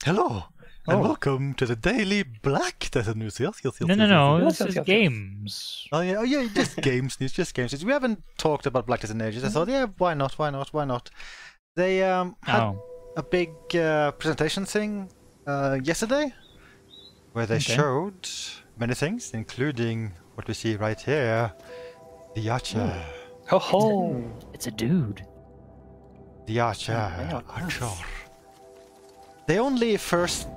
Hello, and welcome to the Daily Black Desert News. Yes. No, this is games. Oh yeah, just games news, just games news. We haven't talked about Black Desert in ages. I thought, yeah, why not? They had a big presentation thing yesterday, where they showed many things, including what we see right here, the Archer. It's a dude. The Archer. They only first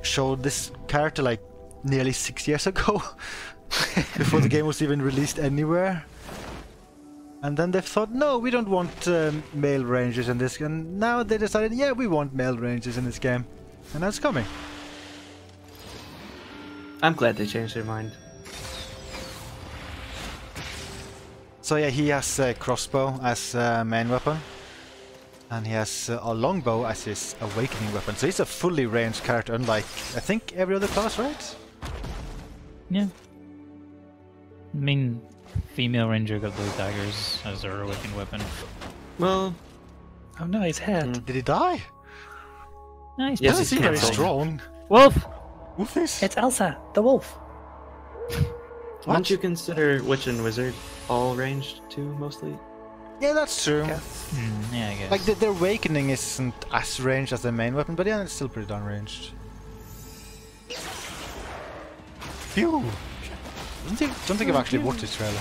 showed this character like nearly 6 years ago, before the game was even released anywhere. And then they thought, no, we don't want male rangers in this, and now they decided, yeah, we want male rangers in this game, and that's coming. I'm glad they changed their mind. So yeah, he has a crossbow as a main weapon. And he has a longbow as his awakening weapon. So he's a fully ranged character, unlike, I think, every other class, right? Yeah. I mean, female ranger got those daggers as their awakening weapon. Well... Oh no, his head. Did he die? Nice. Yes, He's very strong. Wolf! Wolfies. It's Elsa, the wolf. Wouldn't you consider witch and wizard all ranged too, mostly? Yeah, that's true. Yeah, I guess. Like, their awakening isn't as ranged as their main weapon, but yeah, it's still pretty darn ranged. Phew! Don't think I've actually watched this trailer.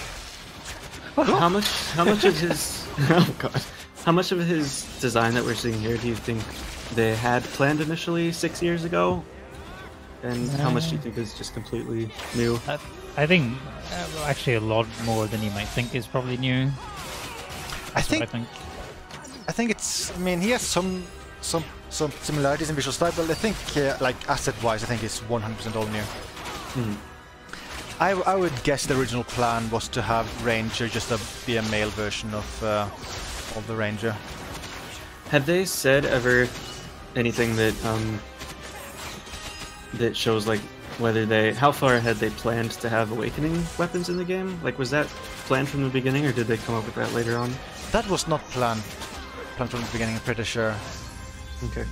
How much of his... Oh god. How much of his design that we're seeing here do you think they had planned initially 6 years ago? And how much do you think is just completely new? I think actually a lot more than you might think is probably new. I think it's. I mean, he has some similarities in visual style, but I think, like asset-wise, I think it's 100% all new. I would guess the original plan was to have Ranger just be a male version of the Ranger. Have they said ever anything that that shows like whether how far ahead they planned to have awakening weapons in the game? Like, was that planned from the beginning, or did they come up with that later on? That was not planned from the beginning, I'm pretty sure. Okay.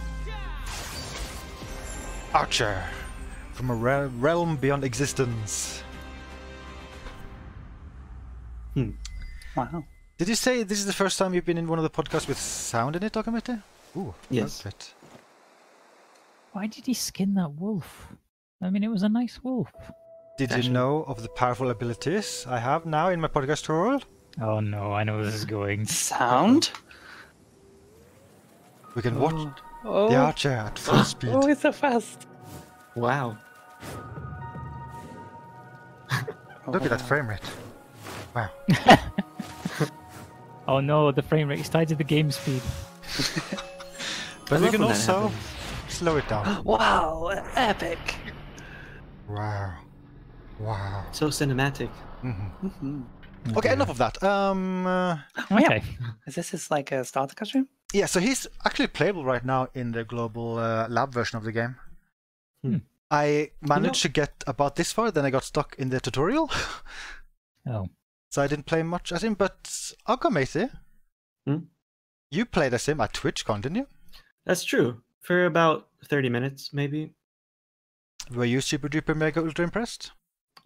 Archer, from a realm beyond existence. Wow. Did you say this is the first time you've been in one of the podcasts with sound in it, Aquamatey? Ooh, yes. Perfect. Why did he skin that wolf? I mean, it was a nice wolf. Did you know of the powerful abilities I have now in my podcast tutorial? Oh no, I know where this is going. Sound? We can watch the Archer at full speed. Oh, it's so fast. Wow. Look at that frame rate. Wow. Oh no, the frame rate is tied to the game speed. But we can also slow it down. Wow, epic. Wow. So cinematic. Okay, enough of that. Okay. Is this like a starter costume? Yeah, so he's actually playable right now in the global lab version of the game. I managed to get about this far, then I got stuck in the tutorial. Oh. So I didn't play much as him, but Aquamatey, you played as him at TwitchCon, didn't you? That's true. For about 30 minutes, maybe. Were you super duper mega ultra impressed?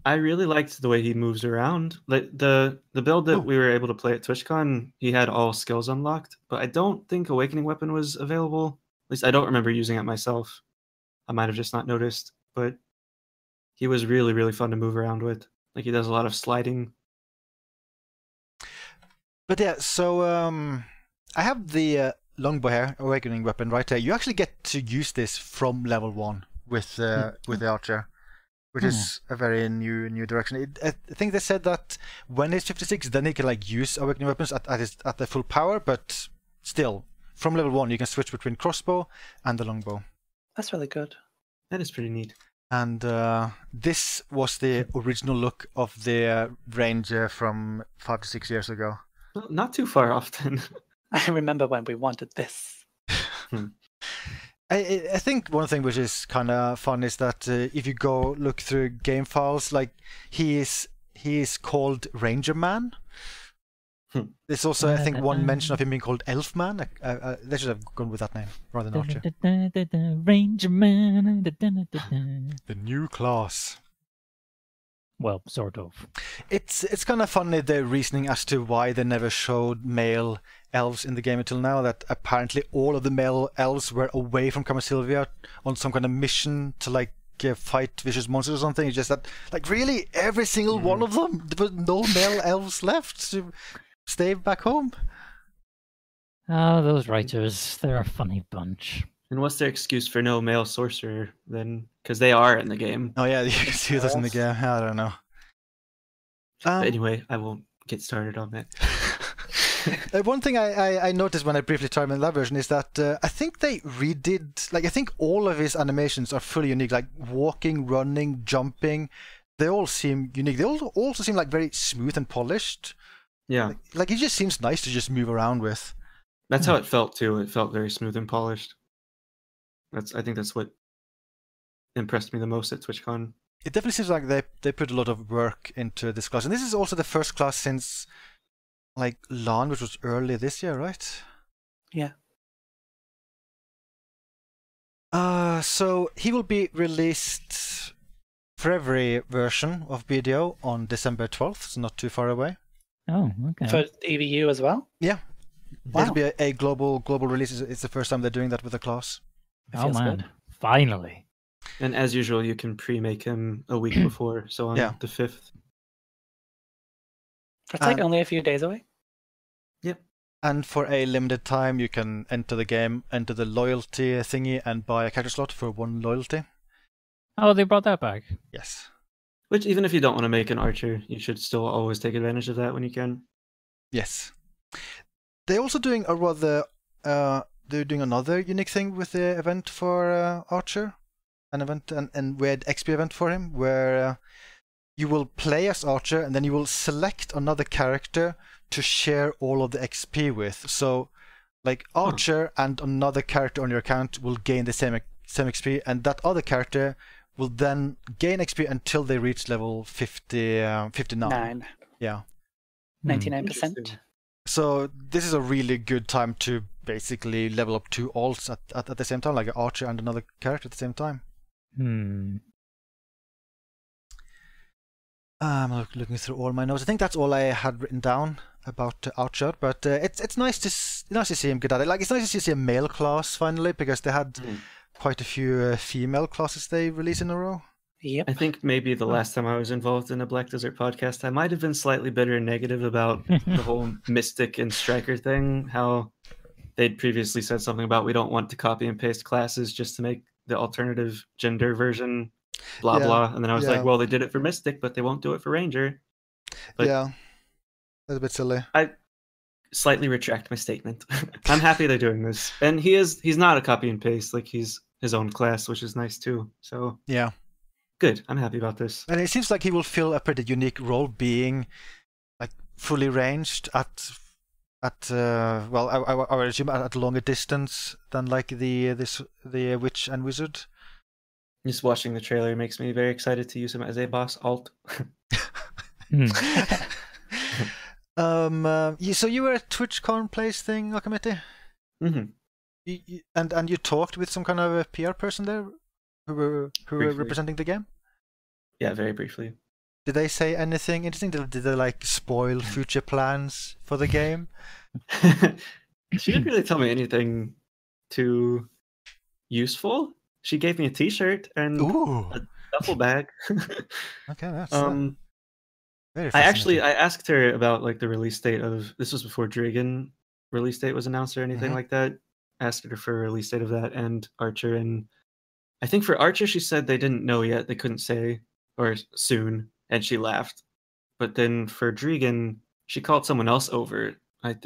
I really liked the way he moves around. Like the build that we were able to play at TwitchCon, he had all skills unlocked, but I don't think Awakening Weapon was available. At least I don't remember using it myself. I might have just not noticed, but he was really, really fun to move around with. Like, he does a lot of sliding. But yeah, so I have the longbow here, Awakening Weapon, right there. You actually get to use this from level 1 with the Archer, which is a very new direction. I think they said that when he's 56, then he can like use Awakening Weapons at their full power, but still, from level 1 you can switch between crossbow and the longbow. That's really good. That is pretty neat. And this was the original look of the Ranger from 5 to 6 years ago. Well, not too far off then. I remember when we wanted this. I think one thing which is kind of fun is that if you go look through game files, like he is called Ranger Man, There's also, I think, one mention of him being called Elfman. They should have gone with that name rather than Archer. Ranger Man. The new class. Well, sort of. It's kind of funny, the reasoning as to why they never showed male elves in the game until now, that apparently all of the male elves were away from Kamasylvia on some kind of mission to like fight vicious monsters or something. It's just that, like, really, every single one of them, there was no male elves left to stay back home. Oh, those writers, they're a funny bunch. And what's their excuse for no male sorcerer then? Because they are in the game. Oh yeah, you can see this in the game. I don't know. But anyway, I won't get started on that. One thing I noticed when I briefly tried in that version is that I think they redid, like, I think all of his animations are fully unique, like walking, running, jumping. They all seem unique. They also seem like very smooth and polished. Yeah. Like he just seems nice to just move around with. That's how it felt too. It felt very smooth and polished. I think that's what impressed me the most at TwitchCon. It definitely seems like they put a lot of work into this class, and this is also the first class since like LAN, which was early this year, right? Yeah. So he will be released for every version of BDO on December 12th, so not too far away. Oh, okay. For EVU as well? Yeah. Wow. It'll be a global release. It's the first time they're doing that with a class. Oh Feels man, good. finally. And as usual, you can pre-make him a week before, so on the 5th. It's like only a few days away. Yep. And for a limited time, you can enter the game, enter the loyalty thingy, and buy a character slot for 1 loyalty. Oh, they brought that back. Yes. Which, even if you don't want to make an archer, you should still always take advantage of that when you can. Yes. They're also doing a rather they're doing another unique thing with the event for Archer, an event and weird XP event for him, where you will play as Archer and then you will select another character to share all of the XP with. So, like Archer and another character on your account will gain the same XP, and that other character will then gain XP until they reach level 59. 9. Yeah. 99%. So this is a really good time to basically level up 2 alts at the same time, like an Archer and another character at the same time. I'm looking through all my notes. I think that's all I had written down about Archer, but it's nice to see him get at it. Like, it's nice to see a male class finally, because they had quite a few female classes they released in a row. Yep. I think maybe the last time I was involved in a Black Desert podcast, I might have been slightly bitter and negative about the whole Mystic and Striker thing, how they'd previously said something about we don't want to copy and paste classes just to make the alternative gender version, blah, blah. And then I was like, well, they did it for Mystic, but they won't do it for Ranger. But yeah, that's a bit silly. I slightly retract my statement. I'm happy they're doing this. And he's not a copy and paste, like he's his own class, which is nice too. So yeah. Good. I'm happy about this. And it seems like he will fill a pretty unique role, being like fully ranged at well, I would assume at a longer distance than like the witch and wizard. Just watching the trailer makes me very excited to use him as a boss alt. So you were at TwitchCon Place thing, Aquamatey? And you talked with some kind of a PR person there who were representing the game? Yeah, very briefly. Did they say anything interesting? Did they like spoil future plans for the game? She didn't really tell me anything too useful. She gave me a T-shirt and a duffel bag. Okay, that's very I asked her about like the release date of this. Was before Dragon release date was announced or anything like that. Asked her for a release date of that and Archer, and I think for Archer she said they didn't know yet. They couldn't say, or soon, and she laughed. But then for Dragon, she called someone else over. I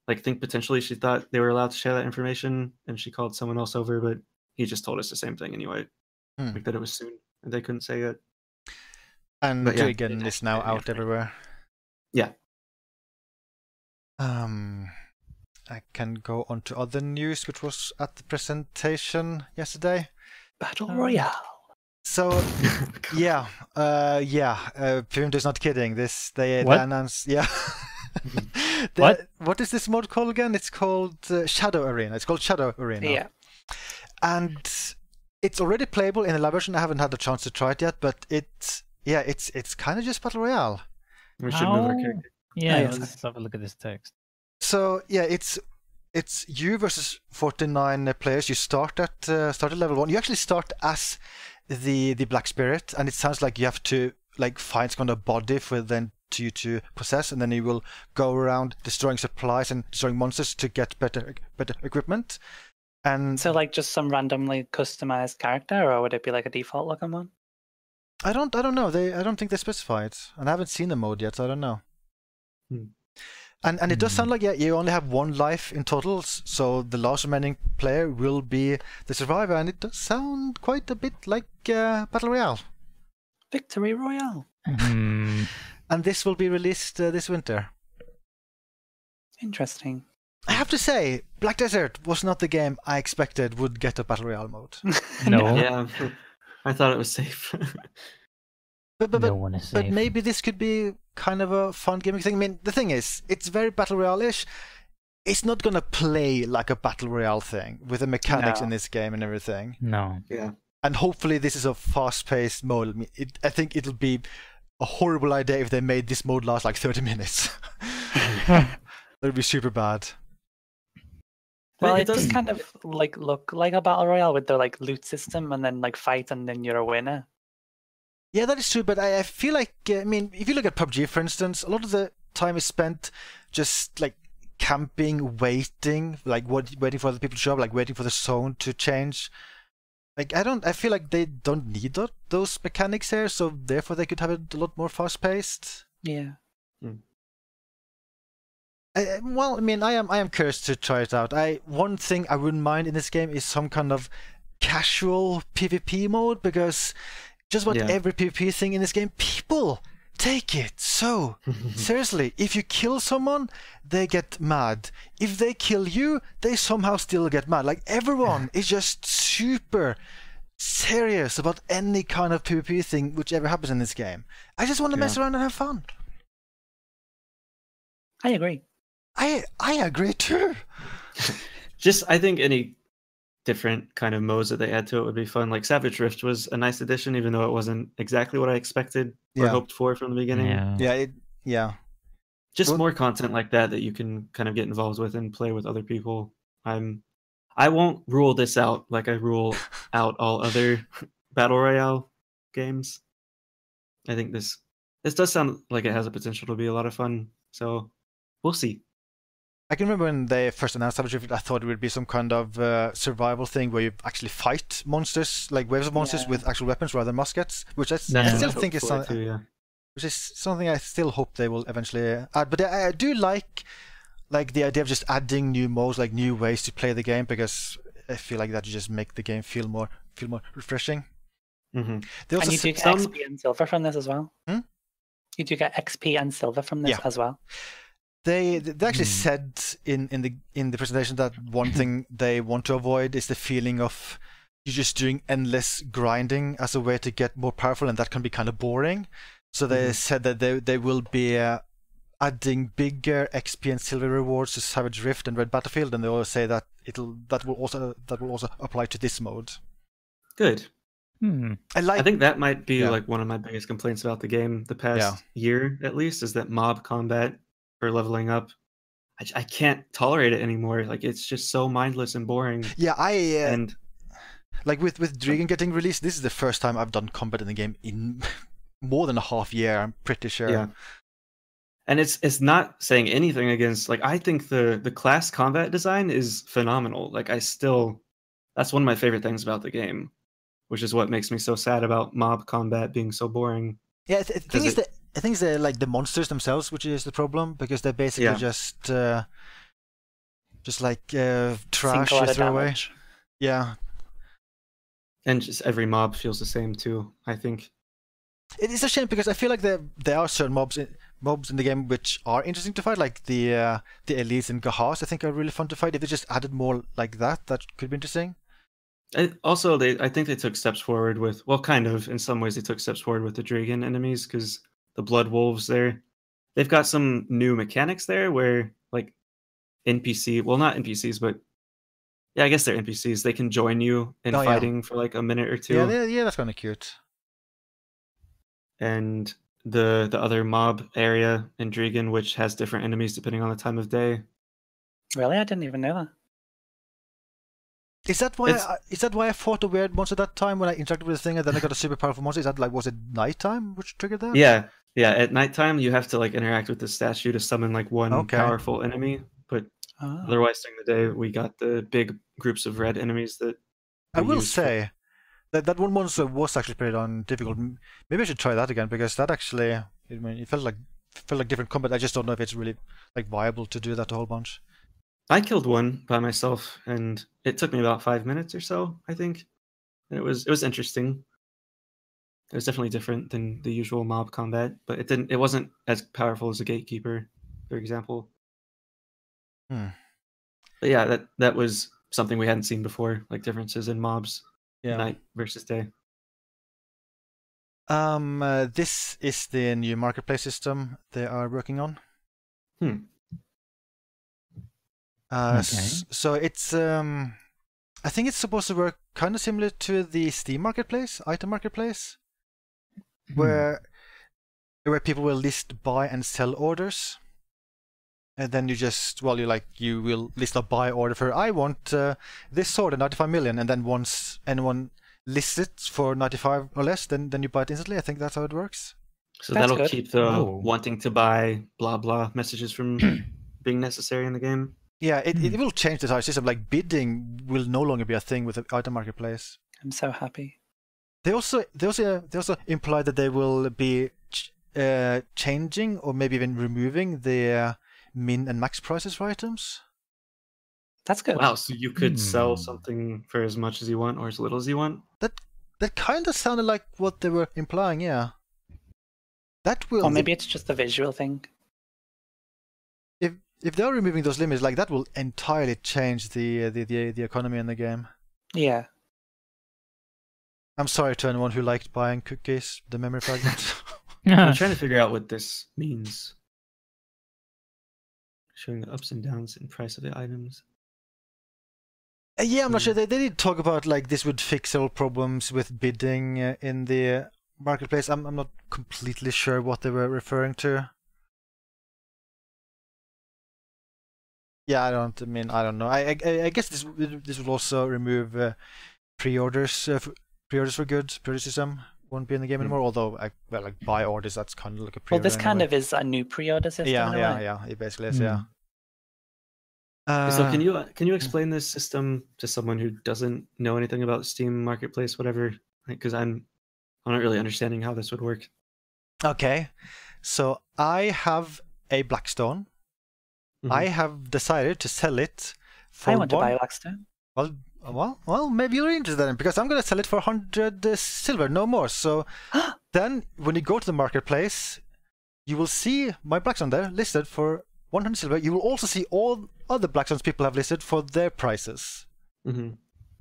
like think potentially she thought they were allowed to share that information, and she called someone else over, but he just told us the same thing anyway, like that it was soon, and they couldn't say it. And Dragon is now out everywhere. Yeah. I can go on to other news, which was at the presentation yesterday. Battle Royale. So, Pvimto is not kidding. They announced, What is this mode called again? It's called Shadow Arena. It's called Shadow Arena. Yeah. And it's already playable in the live version. I haven't had the chance to try it yet, but it's kind of just battle royale. We should move our character. Yeah, Oh, yes. let's have a look at this text. So yeah, it's you versus 49 players. You start at level 1. You actually start as the Black Spirit, and it sounds like you have to like find some kind of body for then you to possess, and then you will go around destroying supplies and destroying monsters to get better equipment. And So like just some randomly customized character, or would it be like a default looking one? I don't know. I don't think they specify it, and I haven't seen the mode yet, so I don't know. And it does sound like you only have 1 life in total, so the last remaining player will be the survivor, and it does sound quite a bit like Battle Royale. Victory Royale. And this will be released this winter. Interesting. I have to say, Black Desert was not the game I expected would get a Battle Royale mode. No. Yeah, I thought it was safe. But No one is safe. But maybe this could be kind of a fun gimmick thing. I mean, the thing is, it's very Battle Royale-ish. It's not going to play like a Battle Royale thing with the mechanics in this game and everything. No. Yeah. And hopefully this is a fast-paced mode. I mean, I think it'll be a horrible idea if they made this mode last like 30 minutes. That would be super bad. Well, It it does does- kind of like look like a battle royale with the like loot system and then like fight and then you're a winner. Yeah, that is true, but I feel like, I mean, if you look at PUBG, for instance, a lot of the time is spent just like camping, waiting, like waiting for other people to show up, like waiting for the zone to change. Like, I feel like they don't need those mechanics here, so therefore they could have it a lot more fast-paced. Yeah. Well, I mean, I am curious to try it out. One thing I wouldn't mind in this game is some kind of casual PvP mode, because just about every PvP thing in this game, people take it so seriously. If you kill someone, they get mad. If they kill you, they somehow still get mad. Like, everyone is just super serious about any kind of PvP thing which ever happens in this game. I just want to mess around and have fun. I agree. I agree too. I think any different kind of modes that they add to it would be fun. Like Savage Rift was a nice addition, even though it wasn't exactly what I expected or hoped for from the beginning. Yeah. Just more content like that you can kind of get involved with and play with other people. I won't rule this out like I rule out all other Battle Royale games. I think this does sound like it has a potential to be a lot of fun. So we'll see. I can remember when they first announced Savage Rift, I thought it would be some kind of survival thing where you actually fight monsters, like waves of monsters with actual weapons rather than muskets, which I still think is something. Which is something I still hope they will eventually add. But I do like the idea of just adding new modes, like new ways to play the game, because I feel like that just make the game feel more refreshing. Mm-hmm. They also and you do get XP and silver from this as well. You do get XP and silver from this as well. They actually said in the presentation that one thing they want to avoid is the feeling of you just doing endless grinding as a way to get more powerful, and that can be kind of boring. So they said that they will be adding bigger XP and silver rewards to Savage Rift and Red Battlefield, and they always say that that will also apply to this mode. Good. I think that might be like one of my biggest complaints about the game the past year, at least, is that mob combat for leveling up. I can't tolerate it anymore. Like, it's just so mindless and boring. Yeah, and like with Dragon getting released, this is the first time I've done combat in the game in more than a half year, I'm pretty sure. Yeah. And it's not saying anything against, like, I think the class combat design is phenomenal. Like, that's one of my favorite things about the game, which is what makes me so sad about mob combat being so boring. Yeah, the thing is that I think it's like the monsters themselves, which is the problem, because they're basically just like trash you throw away. Yeah. And just every mob feels the same too, I think. It is a shame, because I feel like there are certain mobs in the game which are interesting to fight, like the elites and Gahas. I think are really fun to fight. If they just added more like that could be interesting. Also, I think they took steps forward with, well, kind of, in some ways they took steps forward with the Dragon enemies, because the Blood Wolves there, they've got some new mechanics there where like NPC, well, not NPCs, but yeah, I guess they're NPCs. They can join you in fighting for like a minute or two. Yeah, that's kind of cute. And the other mob area in Drigan, which has different enemies depending on the time of day. Really, I didn't even know that. Is that why I fought a weird monster that time when I interacted with the thing and then I got a super powerful monster? Is that like, was it nighttime which triggered that? Yeah. At nighttime, you have to like interact with the statue to summon like one powerful enemy. But otherwise, during the day, we got the big groups of red enemies that. I will say that one monster was actually pretty darn difficult. Maybe I should try that again because that actually, I mean, it felt like different combat. I just don't know if it's really like viable to do that a whole bunch. I killed one by myself, and it took me about 5 minutes or so, I think. And it was interesting. It was definitely different than the usual mob combat, but it wasn't as powerful as a gatekeeper, for example. But yeah, that was something we hadn't seen before, like differences in mobs, night versus day. This is the new marketplace system they are working on. So it's I think it's supposed to work kind of similar to the Steam marketplace, item marketplace, where people will list buy and sell orders, and then you will list a buy order for I want this sword at 95 million, and then once anyone lists it for 95 or less, then you buy it instantly. I think that's how it works. So that'll keep the wanting to buy blah blah messages from being necessary in the game. Yeah, it will change the entire system. Like bidding will no longer be a thing with the item marketplace. I'm so happy. They also implied that they will be changing or maybe even removing the min and max prices for items. That's good. Wow, so you could sell something for as much as you want or as little as you want? That kind of sounded like what they were implying, yeah. That will. Or maybe it's just a visual thing. If they're removing those limits, like that will entirely change the economy in the game. Yeah. I'm sorry to anyone who liked buying cookies, the memory fragments. I'm trying to figure out what this means. Showing the ups and downs in price of the items. Yeah, I'm not sure. They did talk about like this would fix all problems with bidding in the marketplace. I'm not completely sure what they were referring to. Yeah, I don't know. I guess this will also remove pre-orders. Pre-orders for goods. Pre-order system won't be in the game anymore. Although, like buy orders, that's kind of like a pre-order. Well, this kind of is a new pre-order system. Yeah. It basically is. Yeah. So can you explain this system to someone who doesn't know anything about Steam Marketplace, whatever? Because I'm not really understanding how this would work. Okay, so I have a Blackstone. I have decided to sell it for I want to buy a Blackstone. Well, maybe you're interested in it because I'm going to sell it for 100 silver, no more. So then when you go to the marketplace, you will see my Blackstone there listed for 100 silver. You will also see all other Blackstones people have listed for their prices. And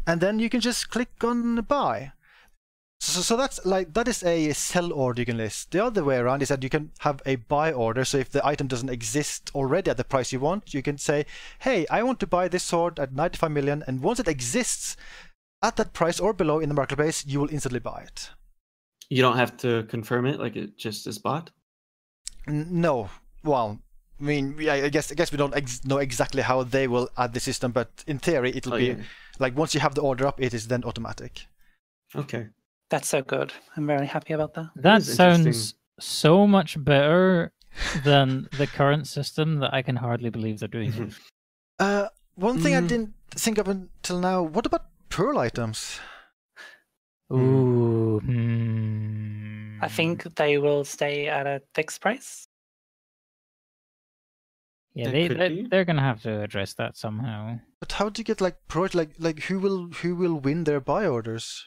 then you can just click on buy. So that is a sell order you can list. The other way around is that you can have a buy order. So if the item doesn't exist already at the price you want, you can say, hey, I want to buy this sword at 95 million. And once it exists at that price or below in the marketplace, you will instantly buy it. You don't have to confirm it, like it just is bought? No. Well, I mean, I guess we don't know exactly how they will add the system, but in theory, it'll be like once you have the order up, it is then automatic. Okay. That's so good. I'm very happy about that. That sounds so much better than the current system that I can hardly believe they're doing it. One thing I didn't think of until now, what about pearl items? Ooh. I think they will stay at a fixed price. Yeah, they're gonna have to address that somehow. But how do you get like pearl? Like who will win their buy orders?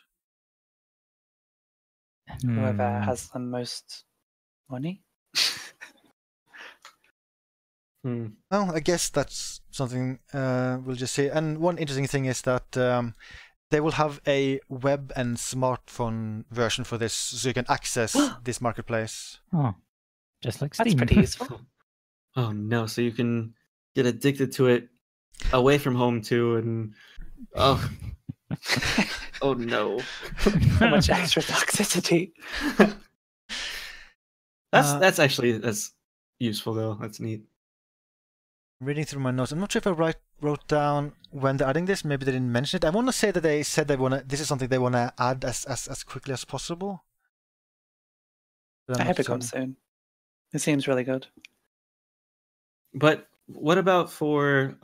Whoever has the most money. Well, I guess that's something we'll just see. And one interesting thing is that they will have a web and smartphone version for this, so you can access this marketplace. Oh. Just like That's Steam. pretty useful. Oh no! So you can get addicted to it away from home too, and oh, oh no! So much extra toxicity. That's actually useful though. That's neat. Reading through my notes, I'm not sure if I wrote down when they're adding this. Maybe they didn't mention it. I want to say that they said this is something they want to add as quickly as possible. I hope it comes soon. It seems really good. But what about for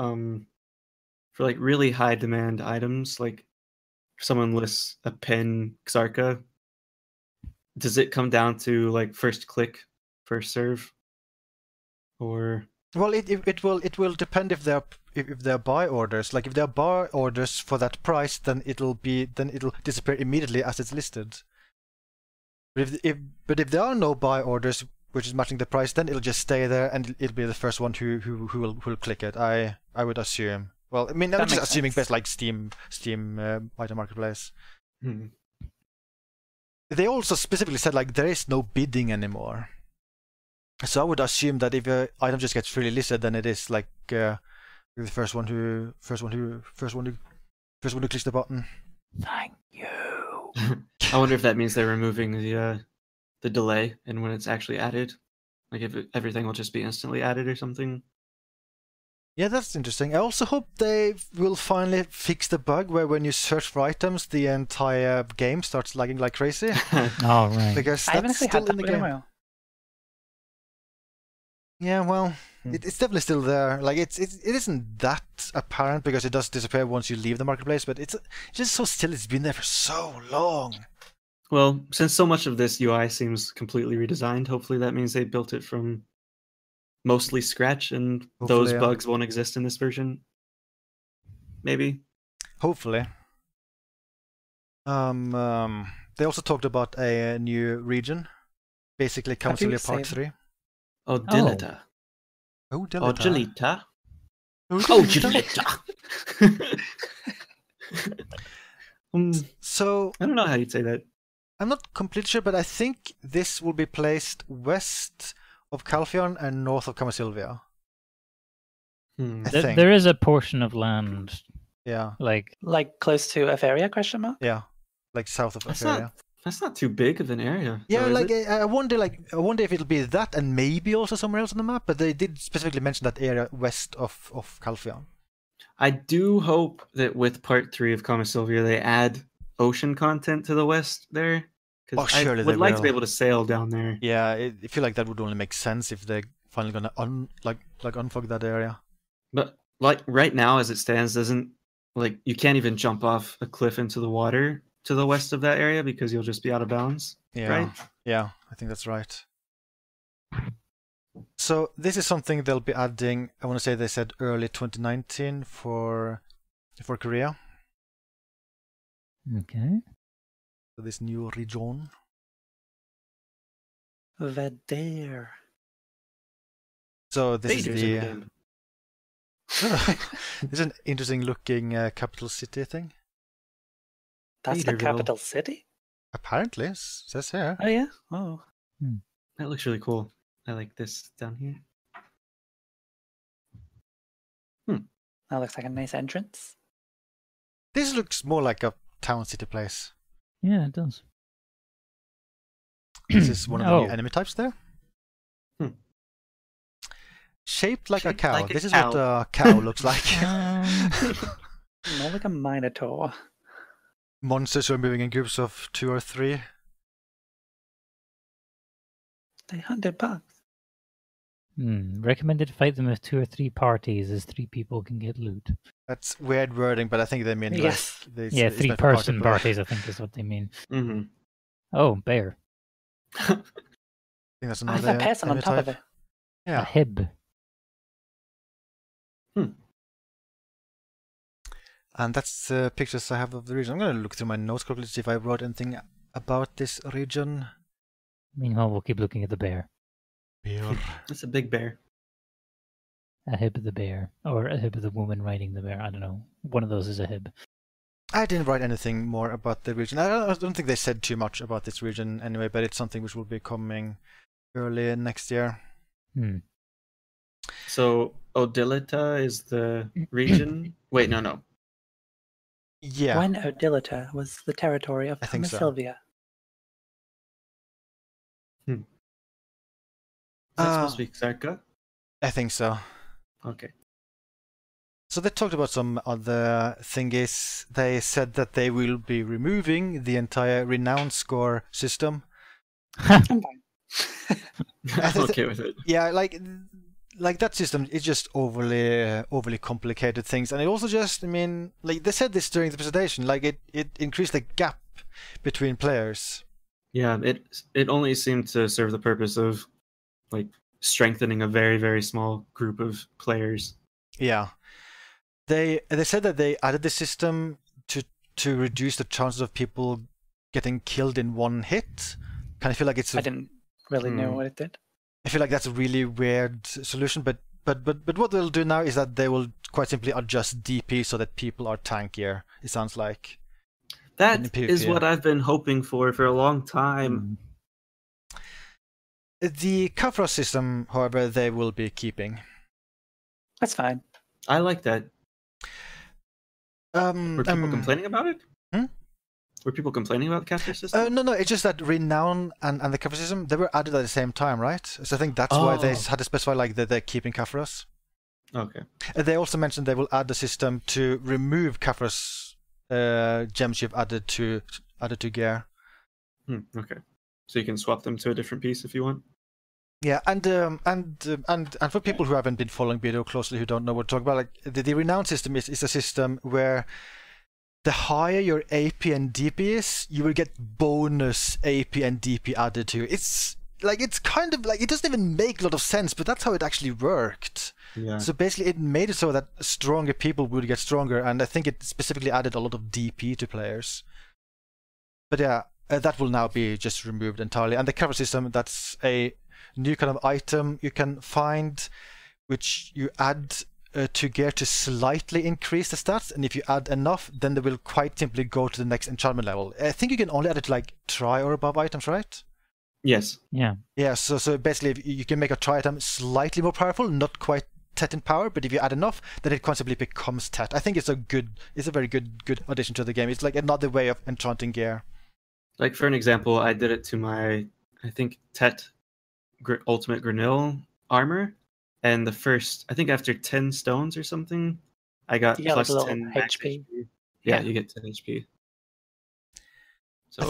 like really high demand items, like if someone lists a pen Xarca, does it come down to like first click, first serve, or? Well, it will depend if they're buy orders. Like if they're buy orders for that price, then it'll disappear immediately as it's listed. But if there are no buy orders which is matching the price, then it'll just stay there and it'll be the first one who will click it. I would assume. Well, I mean, I'm just assuming based like Steam item marketplace. Hmm. They also specifically said like there is no bidding anymore. So I would assume that if an item just gets freely listed, then it is like the first one who clicks the button. Thank you. I wonder if that means they're removing the delay and when it's actually added, like if everything will just be instantly added or something. Yeah, that's interesting. I also hope they will finally fix the bug where when you search for items, the entire game starts lagging like crazy. Oh, right. Because I haven't that's actually still had that in the for a game. while. Yeah, well, it's definitely still there. Like it isn't that apparent because it does disappear once you leave the marketplace, but it's just so still. It's been there for so long. Well, since so much of this UI seems completely redesigned, hopefully that means they built it from mostly scratch and Hopefully, those yeah. bugs won't exist in this version. Maybe. Hopefully. They also talked about a new region, basically Kamasylvia Part 3. Oh, Dilita. Oh, Dilita. Oh, Gelita. Oh, Gelita. So I don't know how you'd say that. I'm not completely sure, but I think this will be placed west of Calphion and north of Kamasylvia. I think. There is a portion of land, Yeah. Like close to Etheria, question mark? Yeah. Like south of That's Etheria. That's not too big of an area. Yeah, though, like is it? I wonder if it'll be that and maybe also somewhere else on the map, but they did specifically mention that area west of Calphion. I do hope that with part 3 of Kamasylvia they add ocean content to the west there. Because I surely would they like will. to be able to sail down there. Yeah, I feel like that would only make sense if they're finally gonna unfog that area. But like right now as it stands, you can't even jump off a cliff into the water to the west of that area because you'll just be out of bounds. Yeah. Right? Yeah, I think that's right. So this is something they'll be adding. I want to say they said early 2019 for Korea. Okay. So this new region. Vedere. So this Vader's is in the game. this is an interesting looking capital city thing. That's the Vaderville. capital city? Apparently, says here. Oh, yeah? Oh. That looks really cool. I like this down here. That looks like a nice entrance. This looks more like a town city place. Yeah, it does. This is one of the Oh. new enemy types there. Shaped like a Shaped cow. like a This is cow. what a cow looks like. More like a minotaur. Monsters are moving in groups of 2 or 3. They hunted bugs. Recommended fight them with 2 or 3 parties, as 3 people can get loot. That's weird wording, but I think they mean Yes. like Yeah, it's meant for 3-person play. parties, I think is what they mean. Mm-hmm. Oh, bear. I think that's I have another a person on enemy top of type. it. A Yeah. hib. And that's the pictures I have of the region. I'm going to look through my notes quickly to see if I wrote anything about this region. Meanwhile, we'll keep looking at the bear. Bear. That's a big bear. A hib of the bear. Or a hib of the woman riding the bear. I don't know. One of those is a hib. I didn't write anything more about the region. I don't think they said too much about this region anyway, but it's something which will be coming early next year. So Odilita is the region. Wait, no. Yeah, When Odilita was the territory of I think so. Kamasylvia. Is that supposed to be Xarka? I think so. Okay. So they talked about some other thingies. They said that they will be removing the entire renown score system. I'm fine. I'm okay with it. Yeah, like that system is just overly complicated things, and it also just, I mean, like they said this during the presentation, like it increased the gap between players. Yeah, it only seemed to serve the purpose of like strengthening a very, very small group of players. Yeah. They said that they added the system to reduce the chances of people getting killed in one hit. Kind of feel like it's I didn't really know what it did. I feel like that's a really weird solution, but what they'll do now is that they will quite simply adjust DP so that people are tankier. It sounds like that is what I've been hoping for a long time. The Caphras system, however, they will be keeping. That's fine. I like that. Were people complaining about it? Were people complaining about the Caphras system? No, it's just that Renown and the Caphras system, they were added at the same time, right? So I think that's why they had to specify like that they're keeping Caphras. Okay. They also mentioned they will add the system to remove Caphras gems you've added to gear. Okay. So you can swap them to a different piece if you want. Yeah, and for people who haven't been following Beto closely, who don't know what to talk about, like the Renown system is a system where the higher your AP and DP is, you will get bonus AP and DP added to. It's kind of like, it doesn't even make a lot of sense, but that's how it actually worked. Yeah. So basically, it made it so that stronger people would get stronger, and I think it specifically added a lot of DP to players. But yeah, that will now be just removed entirely. And the cover system, that's a new kind of item you can find, which you add to gear to slightly increase the stats, and if you add enough, then they will quite simply go to the next enchantment level. I think you can only add it to like try or above items, right? Yes. Yeah. Yeah, so basically if you can make a try item slightly more powerful, not quite Tet in power, but if you add enough, then it constantly becomes Tet. I think it's a very good addition to the game. It's like another way of enchanting gear. Like for an example, I did it to my, I think, Tet Ultimate Granil armor, and the first, I think after 10 stones or something, I got plus like 10 HP. Yeah, you get 10 HP. So I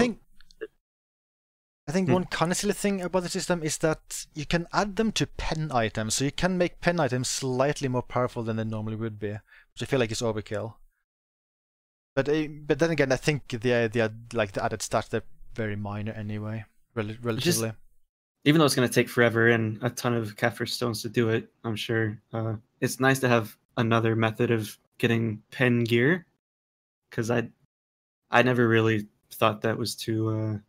think one kind of silly thing about the system is that you can add them to pen items, so you can make pen items slightly more powerful than they normally would be, which I feel like is overkill. But then again, I think the added stats, they're very minor anyway, relatively. Even though it's going to take forever and a ton of Caphras stones to do it, I'm sure it's nice to have another method of getting pen gear, because I never really thought that was too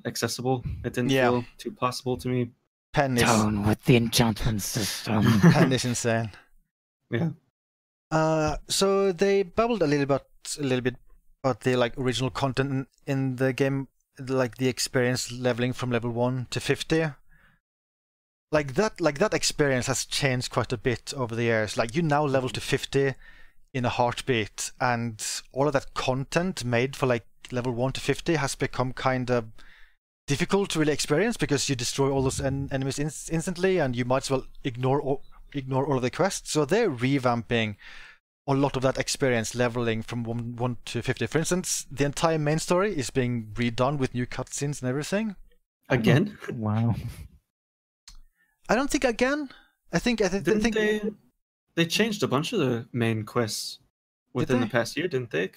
accessible. It didn't feel too possible to me. Pen is down with the enchantment system. Pen is insane. Yeah. So they babbled a little bit about the like original content in the game, like the experience leveling from level 1 to 50. Like that experience has changed quite a bit over the years. Like you now level to 50 in a heartbeat, and all of that content made for like level 1 to 50 has become kind of difficult to really experience, because you destroy all those enemies instantly, and you might as well ignore all of the quests. So they're revamping a lot of that experience leveling from 1 to 50. For instance, the entire main story is being redone with new cutscenes and everything. Again? Wow. I don't think again. I think they changed a bunch of the main quests within the past year, didn't they?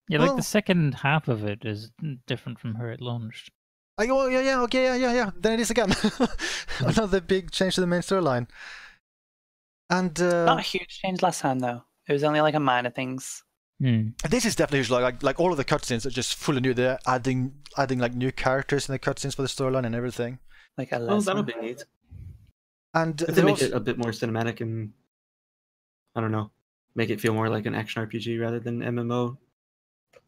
Yeah, like the second half of it is different from how it launched. Yeah. Then it is again. Another big change to the main storyline. And not a huge change last time though. It was only like a minor things. This is definitely huge. Like all of the cutscenes are just fully new. They're adding like new characters in the cutscenes for the storyline and everything. Like a that would be neat. And if they make it a bit more cinematic and, I don't know, make it feel more like an action RPG rather than MMO,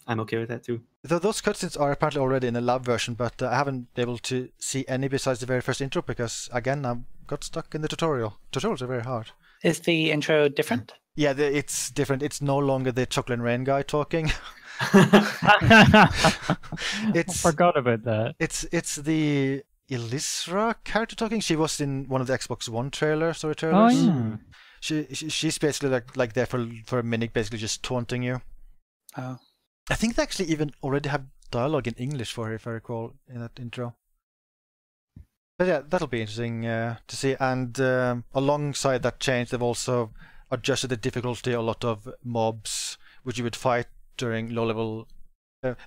I'm okay with that too. Those cutscenes are apparently already in the lab version, but I haven't been able to see any besides the very first intro because, again, I got stuck in the tutorial. Tutorials are very hard. Is the intro different? Yeah, it's different. It's no longer the Chocolate Rain guy talking. I forgot about that. It's the Elisra character talking. She was in one of the Xbox One trailers. Oh yeah. She's basically like there for a minute, basically just taunting you. Oh. I think they actually even already have dialogue in English for her, if I recall, in that intro. But yeah, that'll be interesting to see. And alongside that change, they've also adjusted the difficulty a lot of mobs, which you would fight during low-level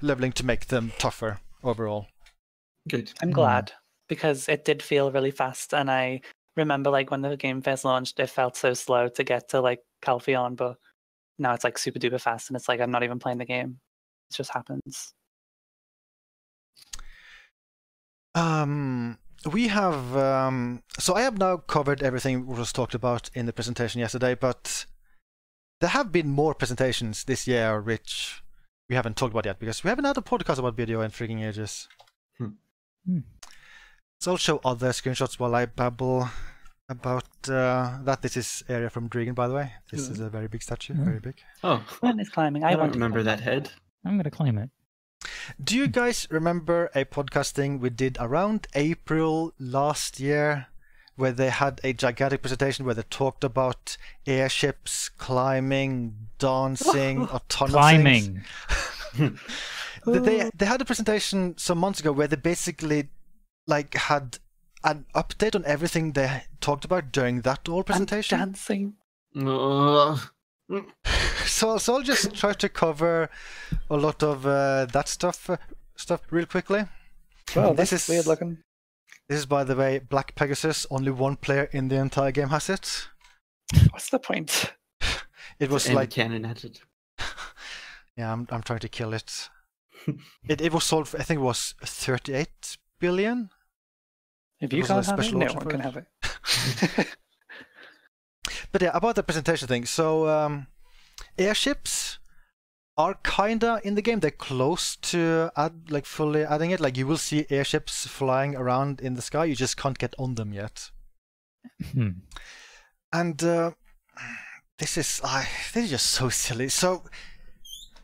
leveling to make them tougher overall. Good. I'm glad, because it did feel really fast, and I remember like when the game first launched, it felt so slow to get to like Calpheon, but now it's like super duper fast, and it's like I'm not even playing the game. It just happens. We have so I have now covered everything that was talked about in the presentation yesterday, but there have been more presentations this year which we haven't talked about yet because we haven't had a podcast about video in freaking ages. So I'll show other screenshots while I babble about that. This is area from Dragon, by the way. This is a very big statue, very big. Oh, When is climbing? I don't remember that head. I'm gonna climb it. Do you guys remember a podcasting we did around April last year where they had a gigantic presentation where they talked about airships, climbing, dancing, a ton of Climbing. things? They had a presentation some months ago where they basically like had an update on everything they talked about during that whole presentation. And dancing. So I'll just try to cover a lot of that stuff real quickly. Wow, that's weird looking. This is, by the way, Black Pegasus. Only one player in the entire game has it. What's the point? It was And like cannon at it. yeah, I'm trying to kill it. It was sold for, I think it was 38 billion. If you was can't a have it, special no auction one for can it. have it. But yeah, about the presentation thing. So airships are kinda in the game. They're close to fully adding it. Like you will see airships flying around in the sky. You just can't get on them yet. And this is just so silly. So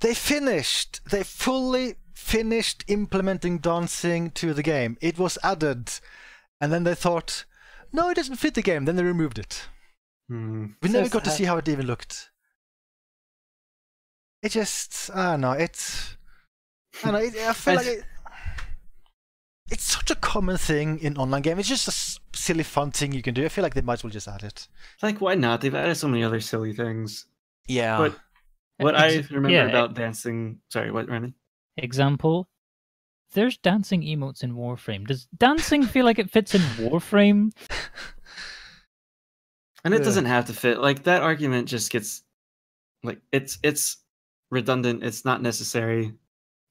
they fully finished implementing dancing to the game. It was added, and then they thought, no, it doesn't fit the game. Then they removed it. We never got to see how it even looked. It just, I don't know. I feel like it's such a common thing in online games. It's just a silly fun thing you can do. I feel like they might as well just add it. Like, why not? They've added so many other silly things. Yeah. But what I remember about dancing... Sorry, what, Ryman? Example, there's dancing emotes in Warframe. Does dancing feel like it fits in Warframe? And it doesn't have to fit. Like, that argument just gets... Like, it's redundant. It's not necessary